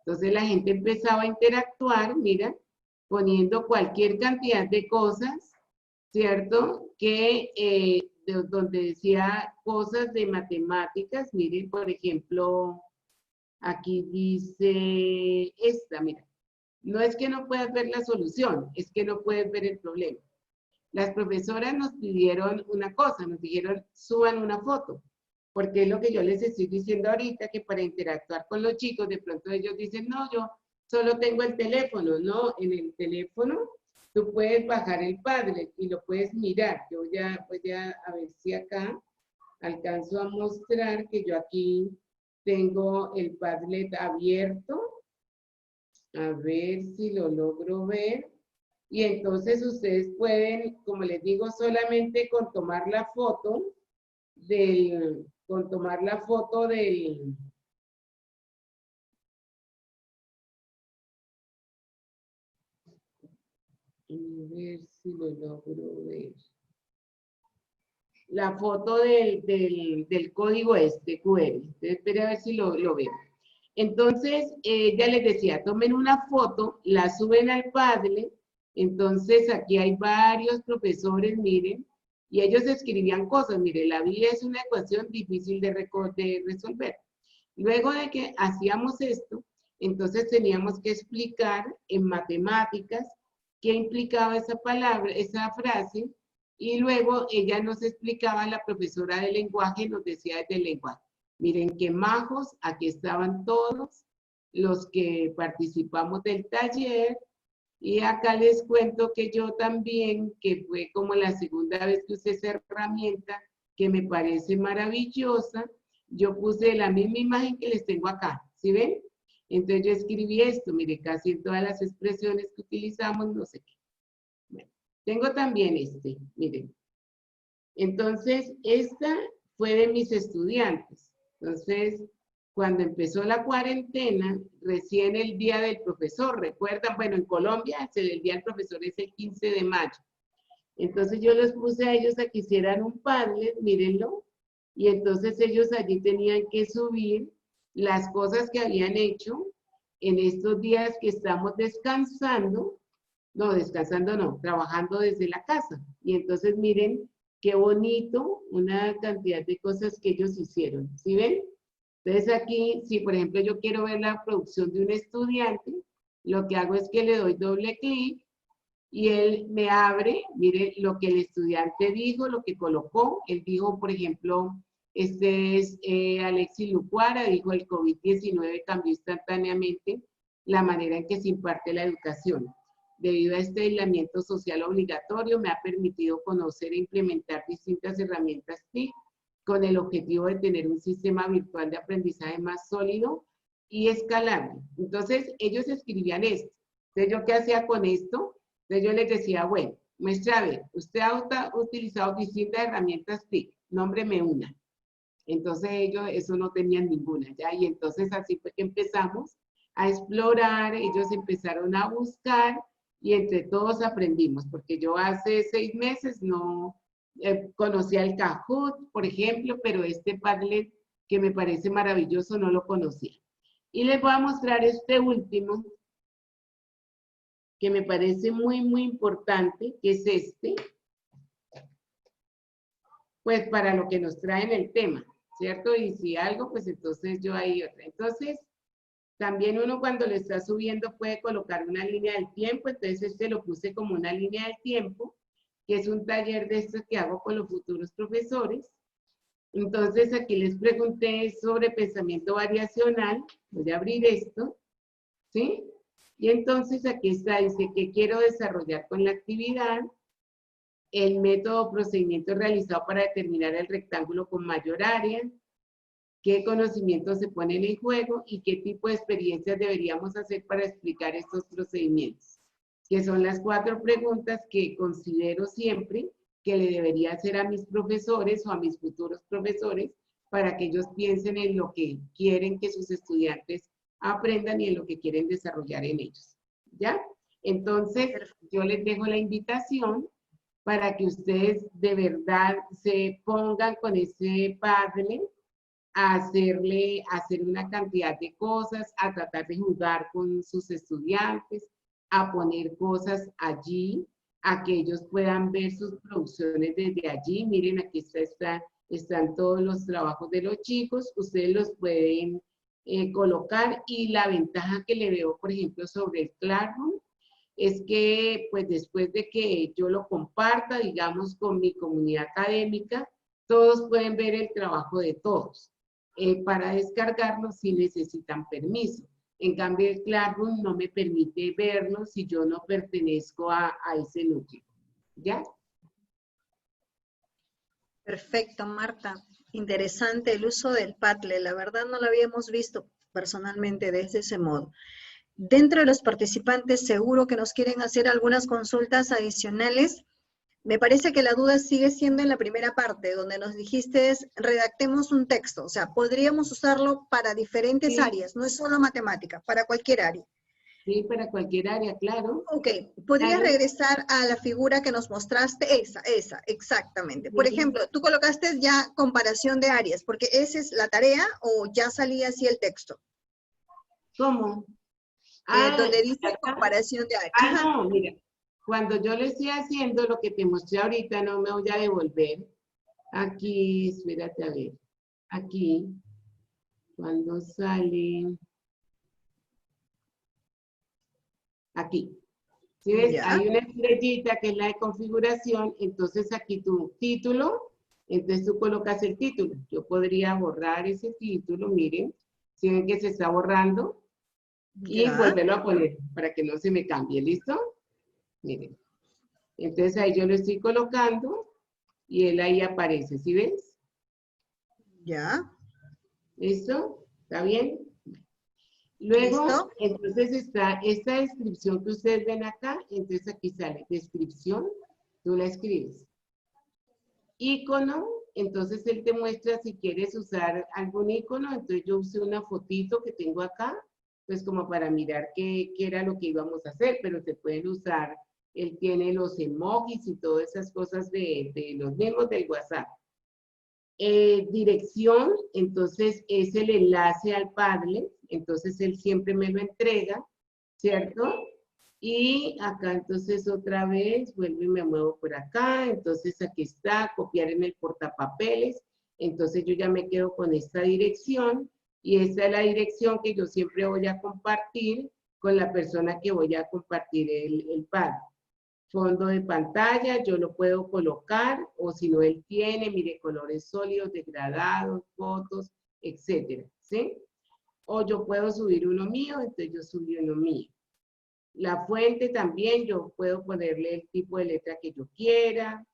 Entonces, la gente empezaba a interactuar, mira, poniendo cualquier cantidad de cosas, ¿cierto? Que donde decía cosas de matemáticas, miren, por ejemplo, aquí dice esta, mira, no es que no puedas ver la solución, es que no puedes ver el problema. Las profesoras nos pidieron una cosa, nos dijeron, suban una foto, porque es lo que yo les estoy diciendo ahorita, que para interactuar con los chicos, de pronto ellos dicen, no, yo solo tengo el teléfono, no, en el teléfono tú puedes bajar el Padlet y lo puedes mirar. Yo ya voy a ver si acá alcanzo a mostrar que yo aquí tengo el Padlet abierto. A ver si lo logro ver. Y entonces ustedes pueden, como les digo, solamente con tomar la foto del, a ver si lo logro ver. La foto del código este QR. Entonces, esperen a ver si lo veo. Entonces, ya les decía, tomen una foto, la suben al Padlet. Entonces, aquí hay varios profesores, miren, y ellos escribían cosas. Miren, la vida es una ecuación difícil de resolver. Luego de que hacíamos esto, entonces teníamos que explicar en matemáticas qué implicaba esa palabra, esa frase, y luego ella nos explicaba, la profesora de lenguaje nos decía desde el lenguaje, miren qué majos, aquí estaban todos, los que participamos del taller. Y acá les cuento que yo también, que fue como la segunda vez que usé esa herramienta, que me parece maravillosa, yo puse la misma imagen que les tengo acá, ¿sí ven? Entonces yo escribí esto, mire, casi en todas las expresiones que utilizamos, no sé qué. Bueno, tengo también este, miren. Entonces, esta fue de mis estudiantes. Entonces, cuando empezó la cuarentena, recién el día del profesor, ¿recuerdan? Bueno, en Colombia el día del profesor es el 15 de mayo. Entonces yo les puse a ellos a que hicieran un Padlet, mírenlo, y entonces ellos allí tenían que subir las cosas que habían hecho en estos días que estamos descansando, no, trabajando desde la casa. Y entonces miren qué bonito, una cantidad de cosas que ellos hicieron, ¿sí ven? Entonces aquí, si por ejemplo yo quiero ver la producción de un estudiante, lo que hago es que le doy doble clic y él me abre, mire lo que el estudiante dijo, lo que colocó. Él dijo, por ejemplo, este es Alexis Lucuara, dijo el COVID-19 cambió instantáneamente la manera en que se imparte la educación. Debido a este aislamiento social obligatorio, me ha permitido conocer e implementar distintas herramientas TIC con el objetivo de tener un sistema virtual de aprendizaje más sólido y escalable. Entonces, ellos escribían esto. Entonces, ¿yo qué hacía con esto? Entonces, yo les decía, bueno, muestra, a ver, usted ha utilizado distintas herramientas TIC, nómbreme una. Entonces, ellos eso no tenían ninguna, ¿ya? Y entonces, así fue que empezamos a explorar, ellos empezaron a buscar, y entre todos aprendimos, porque yo hace 6 meses no conocía el Kahoot, por ejemplo, pero este Padlet que me parece maravilloso no lo conocía. Y les voy a mostrar este último, que me parece muy, muy importante, que es este, pues para lo que nos trae en el tema, ¿cierto? Y si algo, pues entonces yo ahí otra. Entonces, también uno cuando le está subiendo puede colocar una línea del tiempo, entonces este lo puse como una línea del tiempo, que es un taller de estos que hago con los futuros profesores. Entonces aquí les pregunté sobre pensamiento variacional, voy a abrir esto, ¿sí? Y entonces aquí está, dice que quiero desarrollar con la actividad el método o procedimiento realizado para determinar el rectángulo con mayor área, qué conocimientos se ponen en juego y qué tipo de experiencias deberíamos hacer para explicar estos procedimientos, que son las 4 preguntas que considero siempre que le debería hacer a mis profesores o a mis futuros profesores para que ellos piensen en lo que quieren que sus estudiantes aprendan y en lo que quieren desarrollar en ellos. ¿Ya? Entonces, yo les dejo la invitación para que ustedes de verdad se pongan con ese Padlet a hacer una cantidad de cosas, a tratar de jugar con sus estudiantes, a poner cosas allí, a que ellos puedan ver sus producciones desde allí. Miren, aquí están todos los trabajos de los chicos, ustedes los pueden colocar, y la ventaja que le veo, por ejemplo, sobre el Classroom, es que pues después de que yo lo comparta, digamos, con mi comunidad académica, todos pueden ver el trabajo de todos. Para descargarlo sí necesitan permiso. En cambio, el Classroom no me permite verlo si yo no pertenezco a ese núcleo. ¿Ya? Perfecto, Marta. Interesante el uso del Padlet. La verdad no lo habíamos visto personalmente desde ese modo. Dentro de los participantes seguro que nos quieren hacer algunas consultas adicionales. Me parece que la duda sigue siendo en la primera parte, donde nos dijiste redactemos un texto. O sea, podríamos usarlo para diferentes áreas, no es solo matemática, para cualquier área. Sí, para cualquier área, claro. Ok, ¿podrías regresar a la figura que nos mostraste? Esa, exactamente. Por ejemplo, tú colocaste ya comparación de áreas, porque esa es la tarea o ya salía así el texto. ¿Cómo? Donde dice comparación de áreas. No, mira, cuando yo le estoy haciendo lo que te mostré ahorita, no me voy a devolver. Aquí, espérate a ver, aquí, cuando sale, aquí. ¿Sí ves? ¿Ya? Hay una estrellita que es la de configuración, entonces aquí tu título, entonces tú colocas el título. Yo podría borrar ese título, miren, si ven que se está borrando, y Ya. volverlo a poner para que no se me cambie, ¿listo? Miren. Entonces ahí yo lo estoy colocando y él ahí aparece, ¿sí ves? Ya. ¿Listo? ¿Está bien? Luego, ¿Listo? entonces está esta descripción que ustedes ven acá, entonces aquí sale descripción, tú la escribes. Icono, entonces él te muestra si quieres usar algún icono, entonces yo usé una fotito que tengo acá, pues como para mirar qué era lo que íbamos a hacer, pero se pueden usar, él tiene los emojis y todas esas cosas de los mismos del WhatsApp. Dirección, entonces es el enlace al Padlet, entonces él siempre me lo entrega, ¿cierto? Y acá entonces otra vez vuelvo y me muevo por acá, entonces aquí está, copiar en el portapapeles, entonces yo ya me quedo con esta dirección y esta es la dirección que yo siempre voy a compartir con la persona que voy a compartir el Padlet. Fondo de pantalla, yo lo puedo colocar, o si no él tiene, mire, colores sólidos, degradados, fotos, etcétera, ¿sí? O yo puedo subir uno mío, entonces yo subí uno mío. La fuente también, yo puedo ponerle el tipo de letra que yo quiera.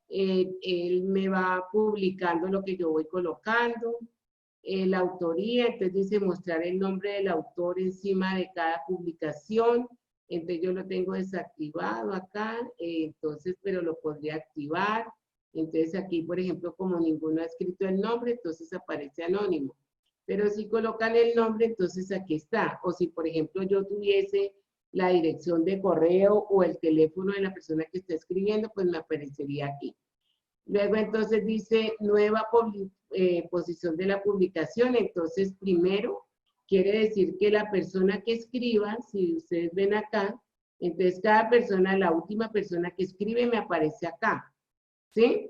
Él me va publicando lo que yo voy colocando. La autoría, entonces dice mostrar el nombre del autor encima de cada publicación. Entonces yo lo tengo desactivado acá, entonces, pero lo podría activar. Entonces aquí, por ejemplo, como ninguno ha escrito el nombre, entonces aparece anónimo. Pero si colocan el nombre, entonces aquí está. O si, por ejemplo, yo tuviese la dirección de correo o el teléfono de la persona que está escribiendo, pues me aparecería aquí. Luego entonces dice nueva posición de la publicación. Entonces primero quiere decir que la persona que escriba, si ustedes ven acá, entonces cada persona, la última persona que escribe me aparece acá, ¿sí?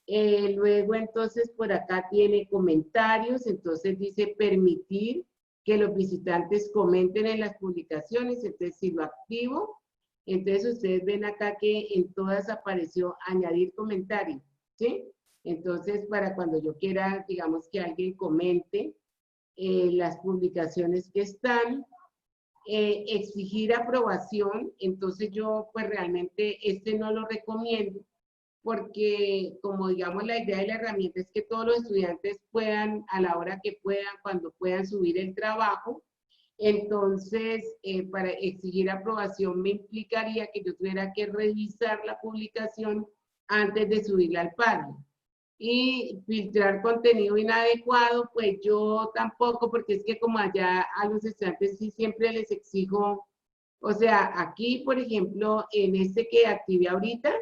Luego entonces por acá tiene comentarios, entonces dice permitir que los visitantes comenten en las publicaciones, entonces si lo activo, entonces ustedes ven acá que en todas apareció añadir comentario, ¿sí? Entonces para cuando yo quiera, digamos que alguien comente las publicaciones que están, exigir aprobación, entonces yo pues realmente este no lo recomiendo, porque como digamos la idea de la herramienta es que todos los estudiantes puedan, a la hora que puedan, cuando puedan subir el trabajo, entonces para exigir aprobación me implicaría que yo tuviera que revisar la publicación antes de subirla al Padlet. Y filtrar contenido inadecuado, pues yo tampoco, porque es que como allá a los estudiantes sí siempre les exijo, o sea, aquí por ejemplo, en este que activé ahorita,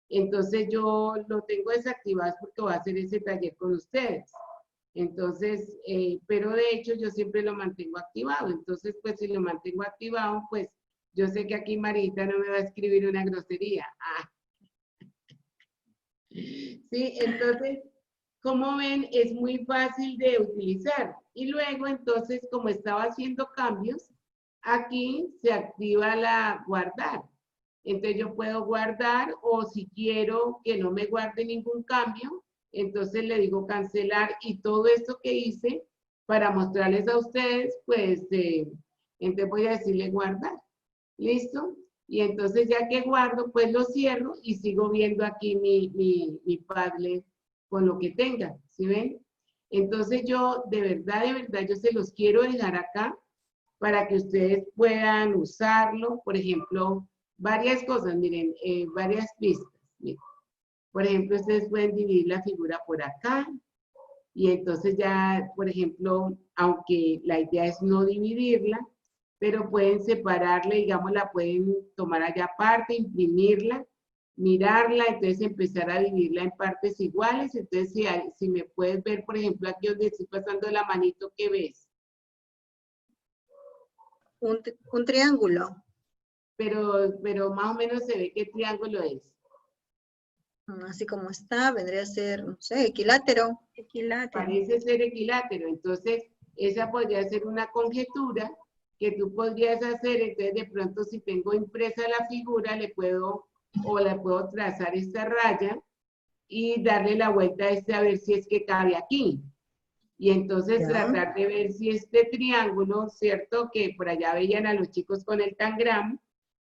entonces yo lo tengo desactivado porque voy a hacer ese taller con ustedes. Entonces, pero de hecho yo siempre lo mantengo activado. Entonces, pues si lo mantengo activado, pues yo sé que aquí Marita no me va a escribir una grosería. Ah. Sí, entonces, como ven, es muy fácil de utilizar. Y luego, entonces, como estaba haciendo cambios, aquí se activa la guardar. Entonces yo puedo guardar o si quiero que no me guarde ningún cambio, entonces le digo cancelar y todo esto que hice para mostrarles a ustedes, pues entonces voy a decirle guardar. ¿Listo? Y entonces ya que guardo, pues lo cierro y sigo viendo aquí mi Padlet con lo que tenga, ¿sí ven? Entonces yo, de verdad, yo se los quiero dejar acá para que ustedes puedan usarlo. Por ejemplo, varias cosas, miren, varias pistas. Miren. Por ejemplo, ustedes pueden dividir la figura por acá y entonces ya, por ejemplo, aunque la idea es no dividirla, pero pueden separarla, digamos, la pueden tomar allá aparte, imprimirla, mirarla, entonces empezar a dividirla en partes iguales. Entonces, si me puedes ver, por ejemplo, aquí donde estoy pasando la manito, ¿qué ves? Un triángulo. Pero más o menos se ve qué triángulo es. Así como está, vendría a ser, no sé, equilátero. Parece ser equilátero, entonces esa podría ser una conjetura que tú podrías hacer. Entonces de pronto si tengo impresa la figura le puedo trazar esta raya y darle la vuelta a este a ver si es que cabe aquí. Y entonces Ya. tratar de ver si este triángulo, ¿cierto? Que por allá veían a los chicos con el tangram,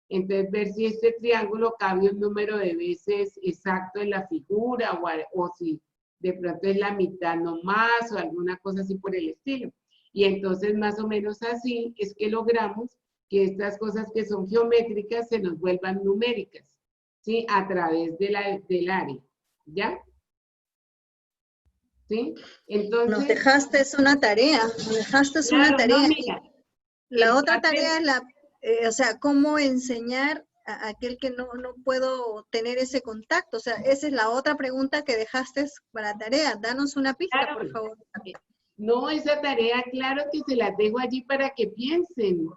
entonces ver si este triángulo cabe un número de veces exacto en la figura o si de pronto es la mitad no más o alguna cosa así por el estilo. Y entonces más o menos así es que logramos que estas cosas que son geométricas se nos vuelvan numéricas, ¿sí? A través del área, ¿ya? ¿Sí? Nos Entonces, dejaste una tarea, nos dejaste una claro, no, tarea. mira, La el otra tarea papel, es o sea, cómo enseñar a aquel que no puedo tener ese contacto. O sea, esa es la otra pregunta que dejaste para tarea. Danos una pista, claro, por favor. no, esa tarea, claro que se las dejo allí para que piensen,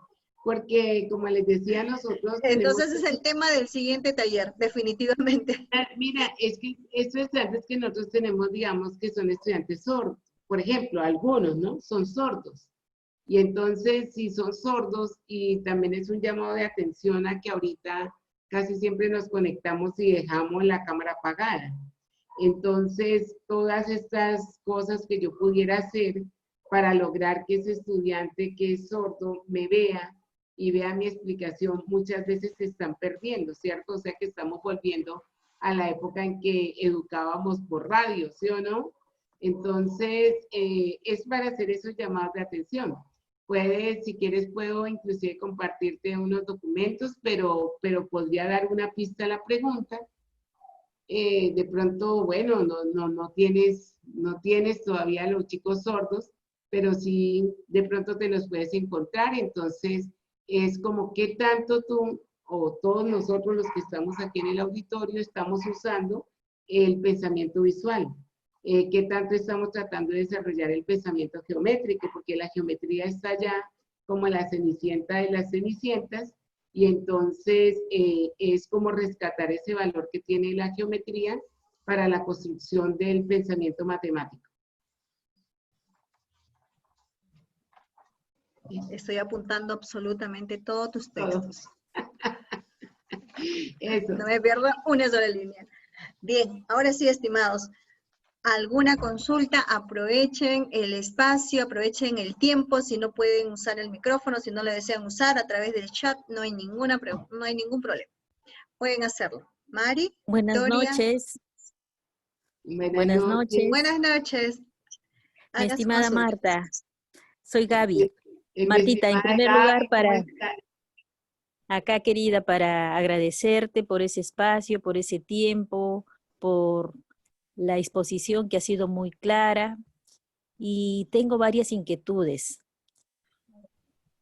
porque como les decía, nosotros tenemos, Entonces es el tema del siguiente taller, definitivamente. mira, es que estos estudiantes que nosotros tenemos, digamos que son estudiantes sordos, por ejemplo, algunos, ¿no? Son sordos. Y entonces, si son sordos, y también es un llamado de atención a que ahorita casi siempre nos conectamos y dejamos la cámara apagada. Entonces, todas estas cosas que yo pudiera hacer para lograr que ese estudiante que es sordo me vea y vea mi explicación, muchas veces se están perdiendo, ¿cierto? O sea que estamos volviendo a la época en que educábamos por radio, ¿sí o no? Entonces, es para hacer esos llamados de atención. Puedes, si quieres, puedo inclusive compartirte unos documentos, pero podría dar una pista a la pregunta. De pronto, bueno, no tienes todavía los chicos sordos, pero sí de pronto te los puedes encontrar. Entonces, es como qué tanto tú o todos nosotros los que estamos aquí en el auditorio estamos usando el pensamiento visual. Qué tanto estamos tratando de desarrollar el pensamiento geométrico, porque la geometría está ya como la cenicienta de las cenicientas, y entonces es como rescatar ese valor que tiene la geometría para la construcción del pensamiento matemático. Estoy apuntando absolutamente todos tus textos. Eso. No me pierdo una sola línea. Bien, ahora sí, estimados. ¿Alguna consulta? Aprovechen el espacio, aprovechen el tiempo. Si no pueden usar el micrófono, si no lo desean usar a través del chat, no hay ningún problema. Pueden hacerlo. Mari, Buenas Victoria. noches. Buenas noches. Buenas noches. Mi Haga su estimada consulta. Marta, soy Gaby. Mi Martita, en estimada primer Gaby, lugar, ¿cómo estás? acá querida, para agradecerte por ese espacio, por ese tiempo, por la exposición que ha sido muy clara, y tengo varias inquietudes.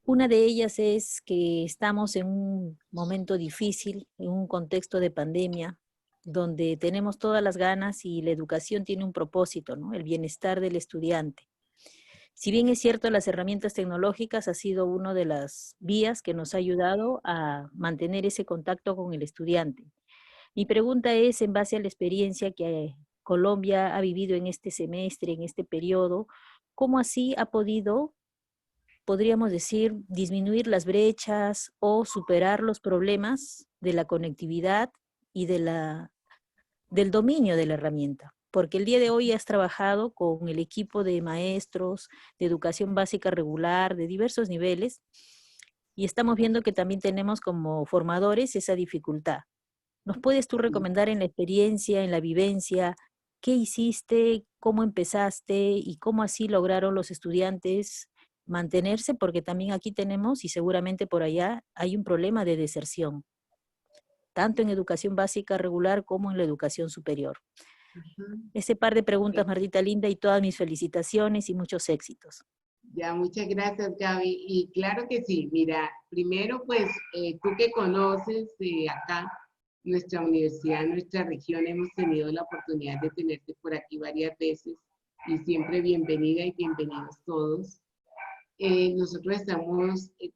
Una de ellas es que estamos en un momento difícil, en un contexto de pandemia, donde tenemos todas las ganas y la educación tiene un propósito, ¿no? El bienestar del estudiante. Si bien es cierto, las herramientas tecnológicas ha sido una de las vías que nos ha ayudado a mantener ese contacto con el estudiante. Mi pregunta es, en base a la experiencia que Colombia ha vivido en este semestre, en este periodo, ¿cómo así ha podido, podríamos decir, disminuir las brechas o superar los problemas de la conectividad y del dominio de la herramienta? Porque el día de hoy has trabajado con el equipo de maestros de educación básica regular de diversos niveles y estamos viendo que también tenemos como formadores esa dificultad. ¿Nos puedes tú recomendar en la experiencia, en la vivencia, qué hiciste, cómo empezaste y cómo así lograron los estudiantes mantenerse? Porque también aquí tenemos, y seguramente por allá, hay un problema de deserción, tanto en educación básica regular como en la educación superior. Ese par de preguntas, Martita linda, y todas mis felicitaciones y muchos éxitos. Ya, muchas gracias, Gaby. Y claro que sí, mira, primero pues tú que conoces acá nuestra universidad, nuestra región, hemos tenido la oportunidad de tenerte por aquí varias veces y siempre bienvenida y bienvenidos todos. Nosotros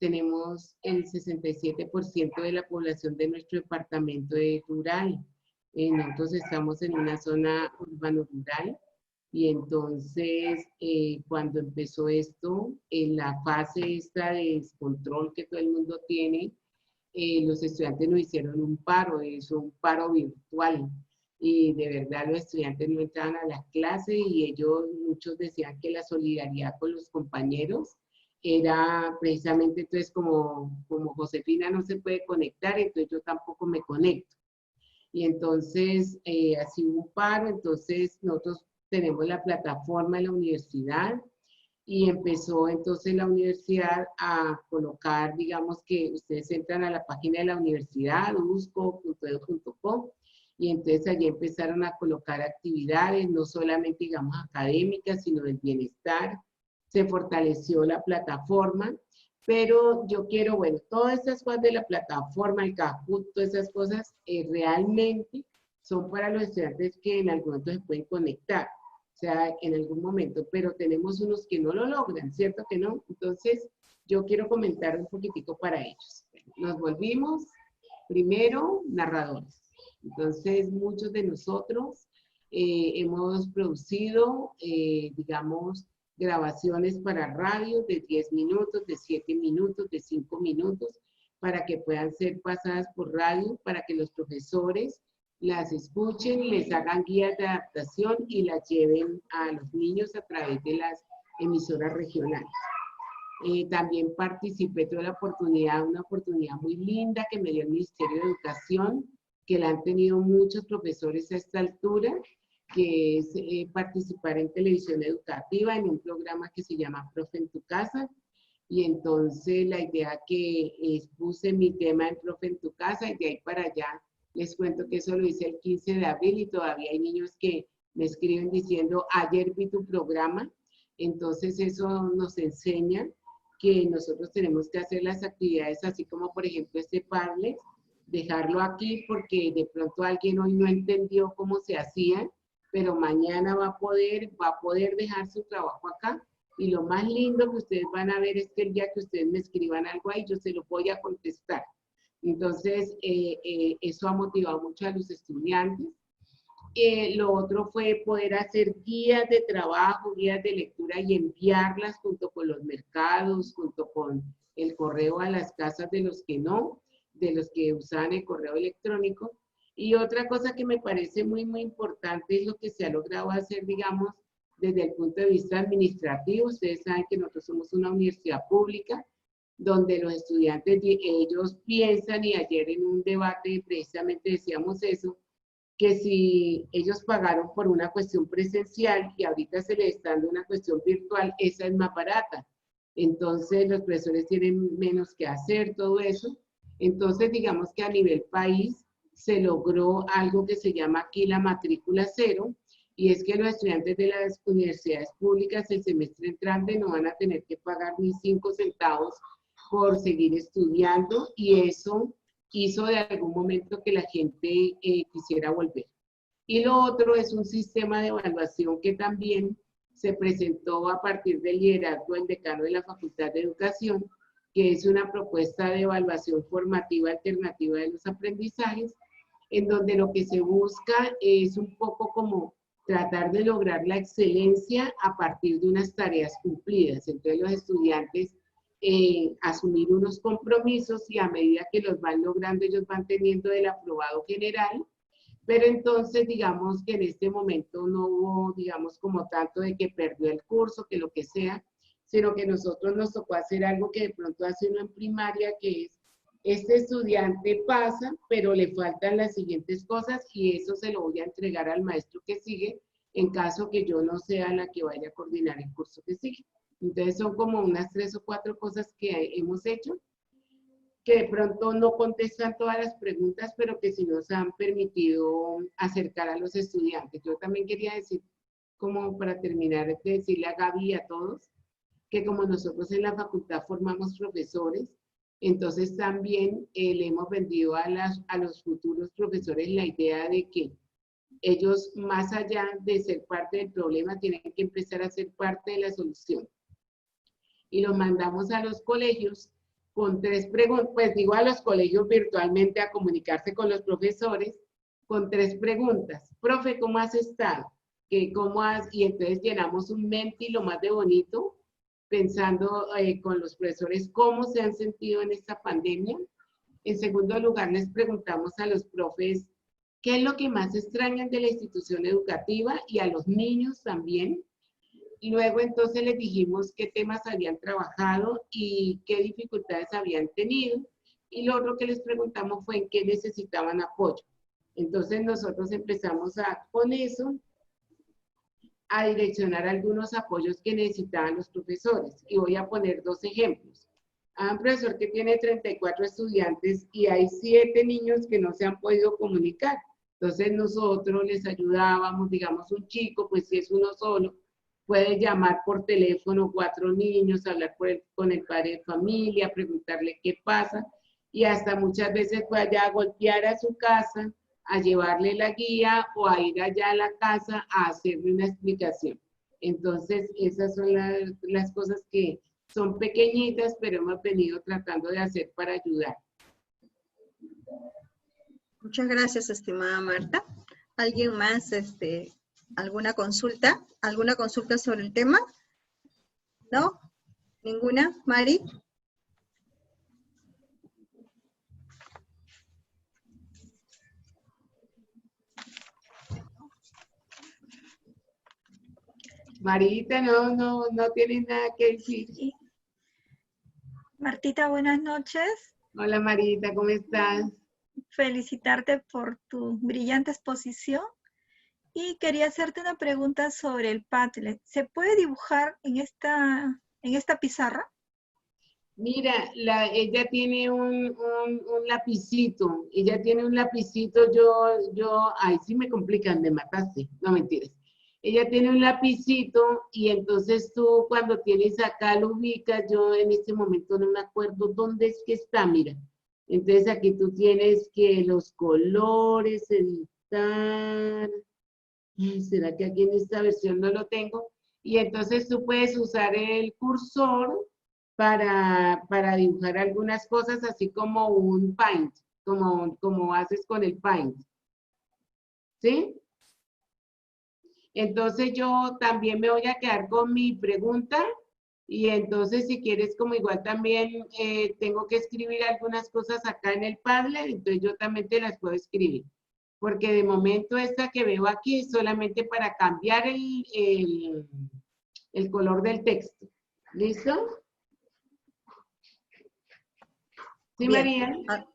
tenemos el 67% de la población de nuestro departamento rural. Nosotros estamos en una zona urbano-rural y entonces cuando empezó esto, en la fase esta de descontrol que todo el mundo tiene, los estudiantes nos hicieron un paro, es un paro virtual. y de verdad los estudiantes no entraban a las clases y ellos, muchos decían que la solidaridad con los compañeros era precisamente, entonces como Josefina no se puede conectar, entonces yo tampoco me conecto. Y entonces, así hubo un paro, entonces nosotros tenemos la plataforma en la universidad y empezó entonces la universidad a colocar, digamos que ustedes entran a la página de la universidad, usco.edu.co, y entonces allí empezaron a colocar actividades, no solamente, digamos, académicas, sino del bienestar. Se fortaleció la plataforma, pero yo quiero, bueno, todas estas cosas de la plataforma, el Kahoot, todas esas cosas, realmente son para los estudiantes que en algún momento se pueden conectar, o sea, en algún momento, pero tenemos unos que no lo logran, ¿cierto que no? Entonces, yo quiero comentar un poquitico para ellos. Nos volvimos, primero, narradores. Entonces, muchos de nosotros hemos producido, digamos, grabaciones para radio de 10 minutos, de 7 minutos, de 5 minutos, para que puedan ser pasadas por radio, para que los profesores las escuchen, les hagan guías de adaptación y las lleven a los niños a través de las emisoras regionales. También participé, tuve la oportunidad, una oportunidad muy linda que me dio el Ministerio de Educación, que la han tenido muchos profesores a esta altura, que es participar en televisión educativa en un programa que se llama Profe en tu Casa. Y entonces la idea que expuse mi tema en Profe en tu Casa, y de ahí para allá les cuento que eso lo hice el 15 de abril y todavía hay niños que me escriben diciendo, ayer vi tu programa. Entonces eso nos enseña que nosotros tenemos que hacer las actividades así como por ejemplo este Padlet, dejarlo aquí porque de pronto alguien hoy no entendió cómo se hacía, pero mañana va a poder dejar su trabajo acá. Y lo más lindo que ustedes van a ver es que el día que ustedes me escriban algo ahí, yo se lo voy a contestar. Entonces, eso ha motivado mucho a los estudiantes. Lo otro fue poder hacer guías de trabajo, guías de lectura y enviarlas junto con los mercados, junto con el correo a las casas de los que no, de los que usaban el correo electrónico. Y otra cosa que me parece muy, muy importante es lo que se ha logrado hacer, digamos, desde el punto de vista administrativo. Ustedes saben que nosotros somos una universidad pública, donde los estudiantes, ellos piensan, y ayer en un debate precisamente decíamos eso, que si ellos pagaron por una cuestión presencial y ahorita se les está dando una cuestión virtual, esa es más barata. Entonces los profesores tienen menos que hacer, todo eso. Entonces digamos que a nivel país se logró algo que se llama aquí la matrícula cero, y es que los estudiantes de las universidades públicas el semestre entrante no van a tener que pagar ni 5 centavos por seguir estudiando, y eso hizo de algún momento que la gente quisiera volver. Y lo otro es un sistema de evaluación que también se presentó a partir del liderazgo del decano de la Facultad de Educación, que es una propuesta de evaluación formativa alternativa de los aprendizajes, en donde lo que se busca es un poco como tratar de lograr la excelencia a partir de unas tareas cumplidas. Entonces los estudiantes asumir unos compromisos y a medida que los van logrando ellos van teniendo el aprobado general, pero entonces digamos que en este momento no hubo, digamos, como tanto de que perdió el curso, que lo que sea, sino que nosotros nos tocó hacer algo que de pronto hace uno en primaria, que es, este estudiante pasa, pero le faltan las siguientes cosas y eso se lo voy a entregar al maestro que sigue, en caso que yo no sea la que vaya a coordinar el curso que sigue. Entonces son como unas 3 o 4 cosas que hemos hecho, que de pronto no contestan todas las preguntas, pero que sí nos han permitido acercar a los estudiantes. Yo también quería decir, como para terminar, de decirle a Gaby y a todos, que como nosotros en la facultad formamos profesores, entonces también le hemos vendido a los futuros profesores la idea de que ellos, más allá de ser parte del problema, tienen que empezar a ser parte de la solución. Y los mandamos a los colegios con 3 preguntas, pues digo a los colegios virtualmente a comunicarse con los profesores con 3 preguntas. Profe, ¿cómo has estado? ¿Cómo has? Y entonces llenamos un menti lo más de bonito, pensando con los profesores cómo se han sentido en esta pandemia. En segundo lugar, les preguntamos a los profes qué es lo que más extrañan de la institución educativa y a los niños también. Luego entonces les dijimos qué temas habían trabajado y qué dificultades habían tenido. Y lo otro que les preguntamos fue en qué necesitaban apoyo. Entonces nosotros empezamos con eso a direccionar algunos apoyos que necesitaban los profesores. Y voy a poner 2 ejemplos. Hay un profesor que tiene 34 estudiantes y hay 7 niños que no se han podido comunicar. Entonces nosotros les ayudábamos, digamos un chico, pues si es uno solo, puede llamar por teléfono 4 niños, hablar con el padre de familia, preguntarle qué pasa, y hasta muchas veces fue allá a golpear a su casa, a llevarle la guía o a ir allá a la casa a hacerle una explicación. Entonces, esas son las cosas que son pequeñitas, pero hemos venido tratando de hacer para ayudar. Muchas gracias, estimada Marta. ¿Alguien más, alguna consulta? ¿Alguna consulta sobre el tema? ¿No? ¿Ninguna? ¿Mari? Marita, no tienes nada que decir. Martita, buenas noches. Hola Marita, ¿cómo estás? Felicitarte por tu brillante exposición y quería hacerte una pregunta sobre el Padlet. ¿Se puede dibujar en esta pizarra? Mira, ella tiene un lapicito, ay, sí me complican, me mataste, no mentiras. Ella tiene un lapicito y entonces tú cuando tienes acá lo ubicas, yo en este momento no me acuerdo dónde es que está, mira. Entonces aquí tú tienes que los colores, editar, ¿será que aquí en esta versión no lo tengo? Y entonces tú puedes usar el cursor para dibujar algunas cosas, así como un Paint, como haces con el Paint. ¿Sí? Entonces yo también me voy a quedar con mi pregunta y entonces si quieres como igual también tengo que escribir algunas cosas acá en el Padlet, entonces yo también te las puedo escribir. Porque de momento esta que veo aquí es solamente para cambiar el color del texto. ¿Listo? ¿Sí, Bien. María?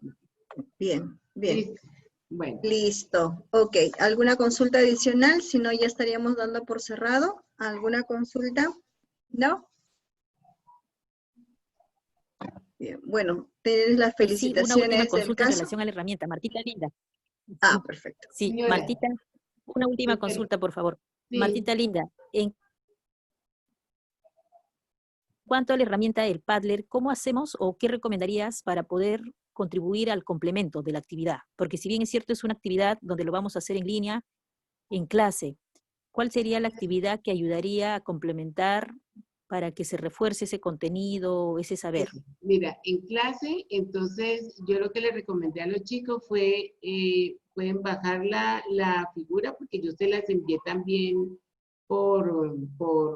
Bien. Listo. Bueno. Listo. Ok. ¿Alguna consulta adicional? Si no, ya estaríamos dando por cerrado. ¿Alguna consulta? ¿No? Bien. Bueno, tienes las Sí, una última felicitaciones del consulta en caso. relación a la herramienta. Martita linda. Ah, perfecto. Sí, Señora. Martita, una última Sí, consulta, por favor. Sí. Martita linda, en cuanto a la herramienta del Padlet, ¿cómo hacemos o qué recomendarías para poder contribuir al complemento de la actividad? Porque si bien es cierto, es una actividad donde lo vamos a hacer en línea, en clase, ¿cuál sería la actividad que ayudaría a complementar para que se refuerce ese contenido, ese saber? Mira, en clase, entonces yo lo que le recomendé a los chicos fue, pueden bajar la figura porque yo se las envié también por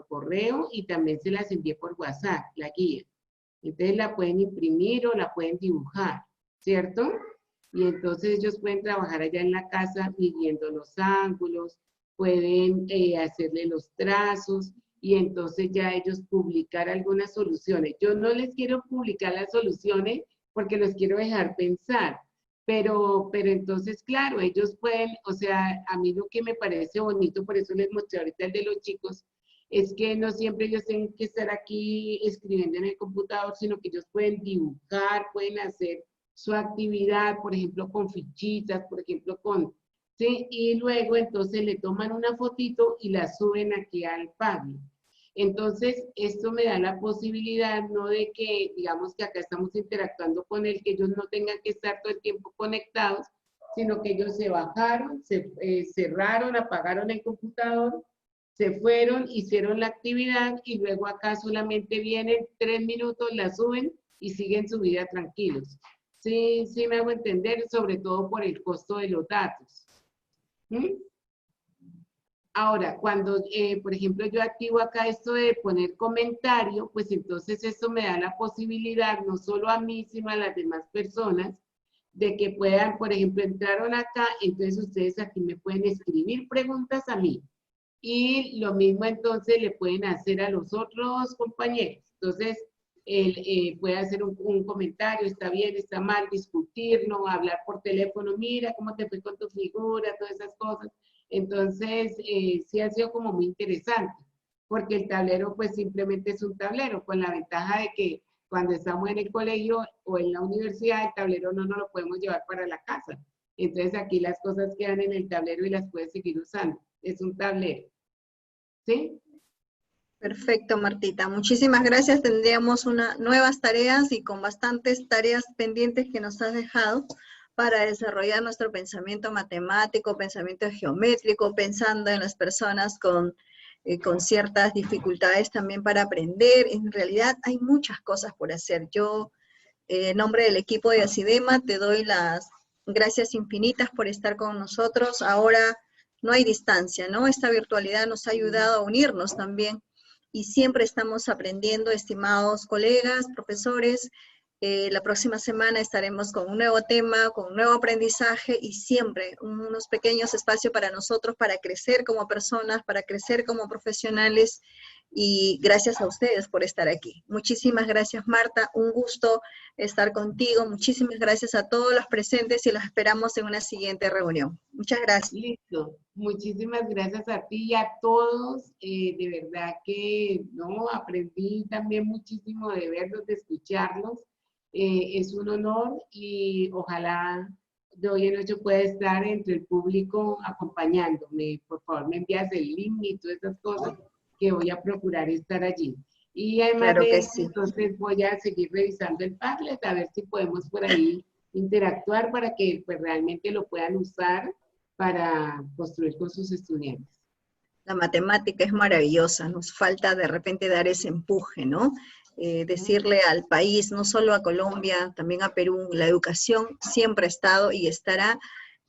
correo y también se las envié por WhatsApp, la guía. Entonces la pueden imprimir o la pueden dibujar, ¿cierto? Y entonces ellos pueden trabajar allá en la casa midiendo los ángulos, pueden hacerle los trazos y entonces ya ellos publicar algunas soluciones. Yo no les quiero publicar las soluciones porque los quiero dejar pensar, pero entonces, claro, ellos pueden, o sea, a mí lo que me parece bonito, por eso les mostré ahorita el de los chicos, es que no siempre ellos tienen que estar aquí escribiendo en el computador, sino que ellos pueden dibujar, pueden hacer su actividad, por ejemplo, con fichitas, por ejemplo, ¿sí? Y luego entonces le toman una fotito y la suben aquí al Padlet. Entonces, esto me da la posibilidad, no de que, digamos que acá estamos interactuando con él, que ellos no tengan que estar todo el tiempo conectados, sino que ellos se bajaron, se cerraron, apagaron el computador, se fueron, hicieron la actividad y luego acá solamente vienen 3 minutos, la suben y siguen su vida tranquilos. Sí, sí me hago entender, sobre todo por el costo de los datos. ¿Mm? Ahora, cuando, por ejemplo, yo activo acá esto de poner comentario, pues entonces esto me da la posibilidad, no solo a mí, sino a las demás personas, de que puedan, por ejemplo, entraron acá, entonces ustedes aquí me pueden escribir preguntas a mí. Y lo mismo entonces le pueden hacer a los otros compañeros. Entonces, él puede hacer un comentario, está bien, está mal, discutirlo, hablar por teléfono, mira cómo te fue con tu figura, todas esas cosas. Entonces, sí ha sido como muy interesante, porque el tablero pues simplemente es un tablero, con la ventaja de que cuando estamos en el colegio o en la universidad, el tablero no nos lo podemos llevar para la casa. Entonces aquí las cosas quedan en el tablero y las puedes seguir usando. Es un tablero. ¿Sí? Perfecto, Martita. Muchísimas gracias. Tendríamos nuevas tareas y con bastantes tareas pendientes que nos has dejado para desarrollar nuestro pensamiento matemático, pensamiento geométrico, pensando en las personas con ciertas dificultades también para aprender. En realidad hay muchas cosas por hacer. Yo, en nombre del equipo de Acidema, te doy las gracias infinitas por estar con nosotros. Ahora no hay distancia, ¿no? Esta virtualidad nos ha ayudado a unirnos también y siempre estamos aprendiendo, estimados colegas, profesores. La próxima semana estaremos con un nuevo tema, con un nuevo aprendizaje y siempre unos pequeños espacios para nosotros para crecer como personas, para crecer como profesionales y gracias a ustedes por estar aquí. Muchísimas gracias, Marta, un gusto estar contigo. Muchísimas gracias a todos los presentes y los esperamos en una siguiente reunión. Muchas gracias. Listo. Muchísimas gracias a ti y a todos. De verdad que no aprendí también muchísimo de verlos, de escucharlos. Es un honor y ojalá de hoy en noche pueda estar entre el público acompañándome. Por favor, me envías el link y todas esas cosas que voy a procurar estar allí. Y además Claro de que eso, sí. entonces voy a seguir revisando el Padlet a ver si podemos por ahí interactuar para que pues, realmente lo puedan usar para construir con sus estudiantes. La matemática es maravillosa, nos falta de repente dar ese empuje, ¿no? Decirle al país, no solo a Colombia, también a Perú, la educación siempre ha estado y estará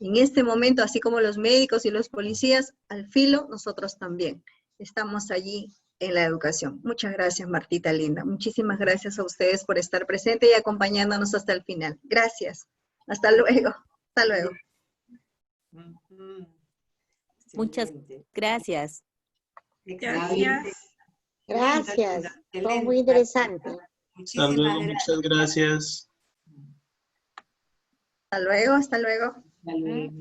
en este momento, así como los médicos y los policías, al filo, nosotros también estamos allí en la educación. Muchas gracias, Martita linda. Muchísimas gracias a ustedes por estar presente y acompañándonos hasta el final. Gracias. Hasta luego. Hasta luego. Muchas Excelente. gracias. Excelente. Gracias, fue Excelente. muy interesante. Muchísimas Saludos, gracias. muchas gracias. Hasta luego, hasta luego. Hasta luego.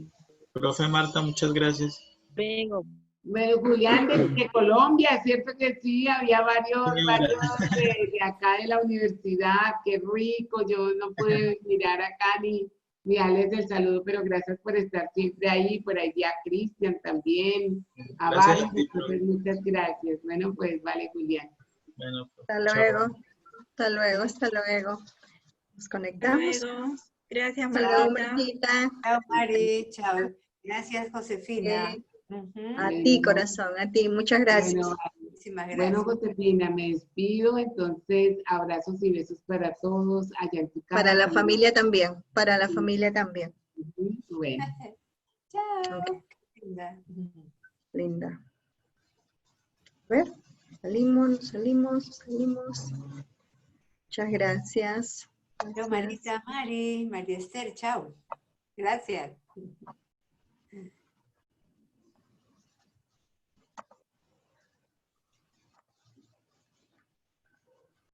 Profe Marta, muchas gracias. Vengo. Bueno, Julián de Colombia, cierto que sí, había varios de acá de la universidad, qué rico, yo no pude mirar acá ni darles el saludo, pero gracias por estar siempre ahí, por ahí a Cristian también, a Gracias varios, a ti, entonces muchas gracias. Bueno, pues vale, Julián. Bueno, Hasta chao. luego. Hasta luego, hasta luego. Nos Hasta conectamos. luego. Gracias, Hasta luego, Martita. Martita. Chao, Mari. Chao. Gracias, Josefina. A ti, corazón, a ti. Muchas gracias. Bueno, Muchísimas bueno, gracias. Josefina, me despido, entonces abrazos y besos para todos allá en tu casa. Para la familia también. Para la familia también. Bueno. Chao. Ok. Linda. Linda. A ver, salimos. Muchas gracias. Chao, Marita, María Esther, chao. Gracias.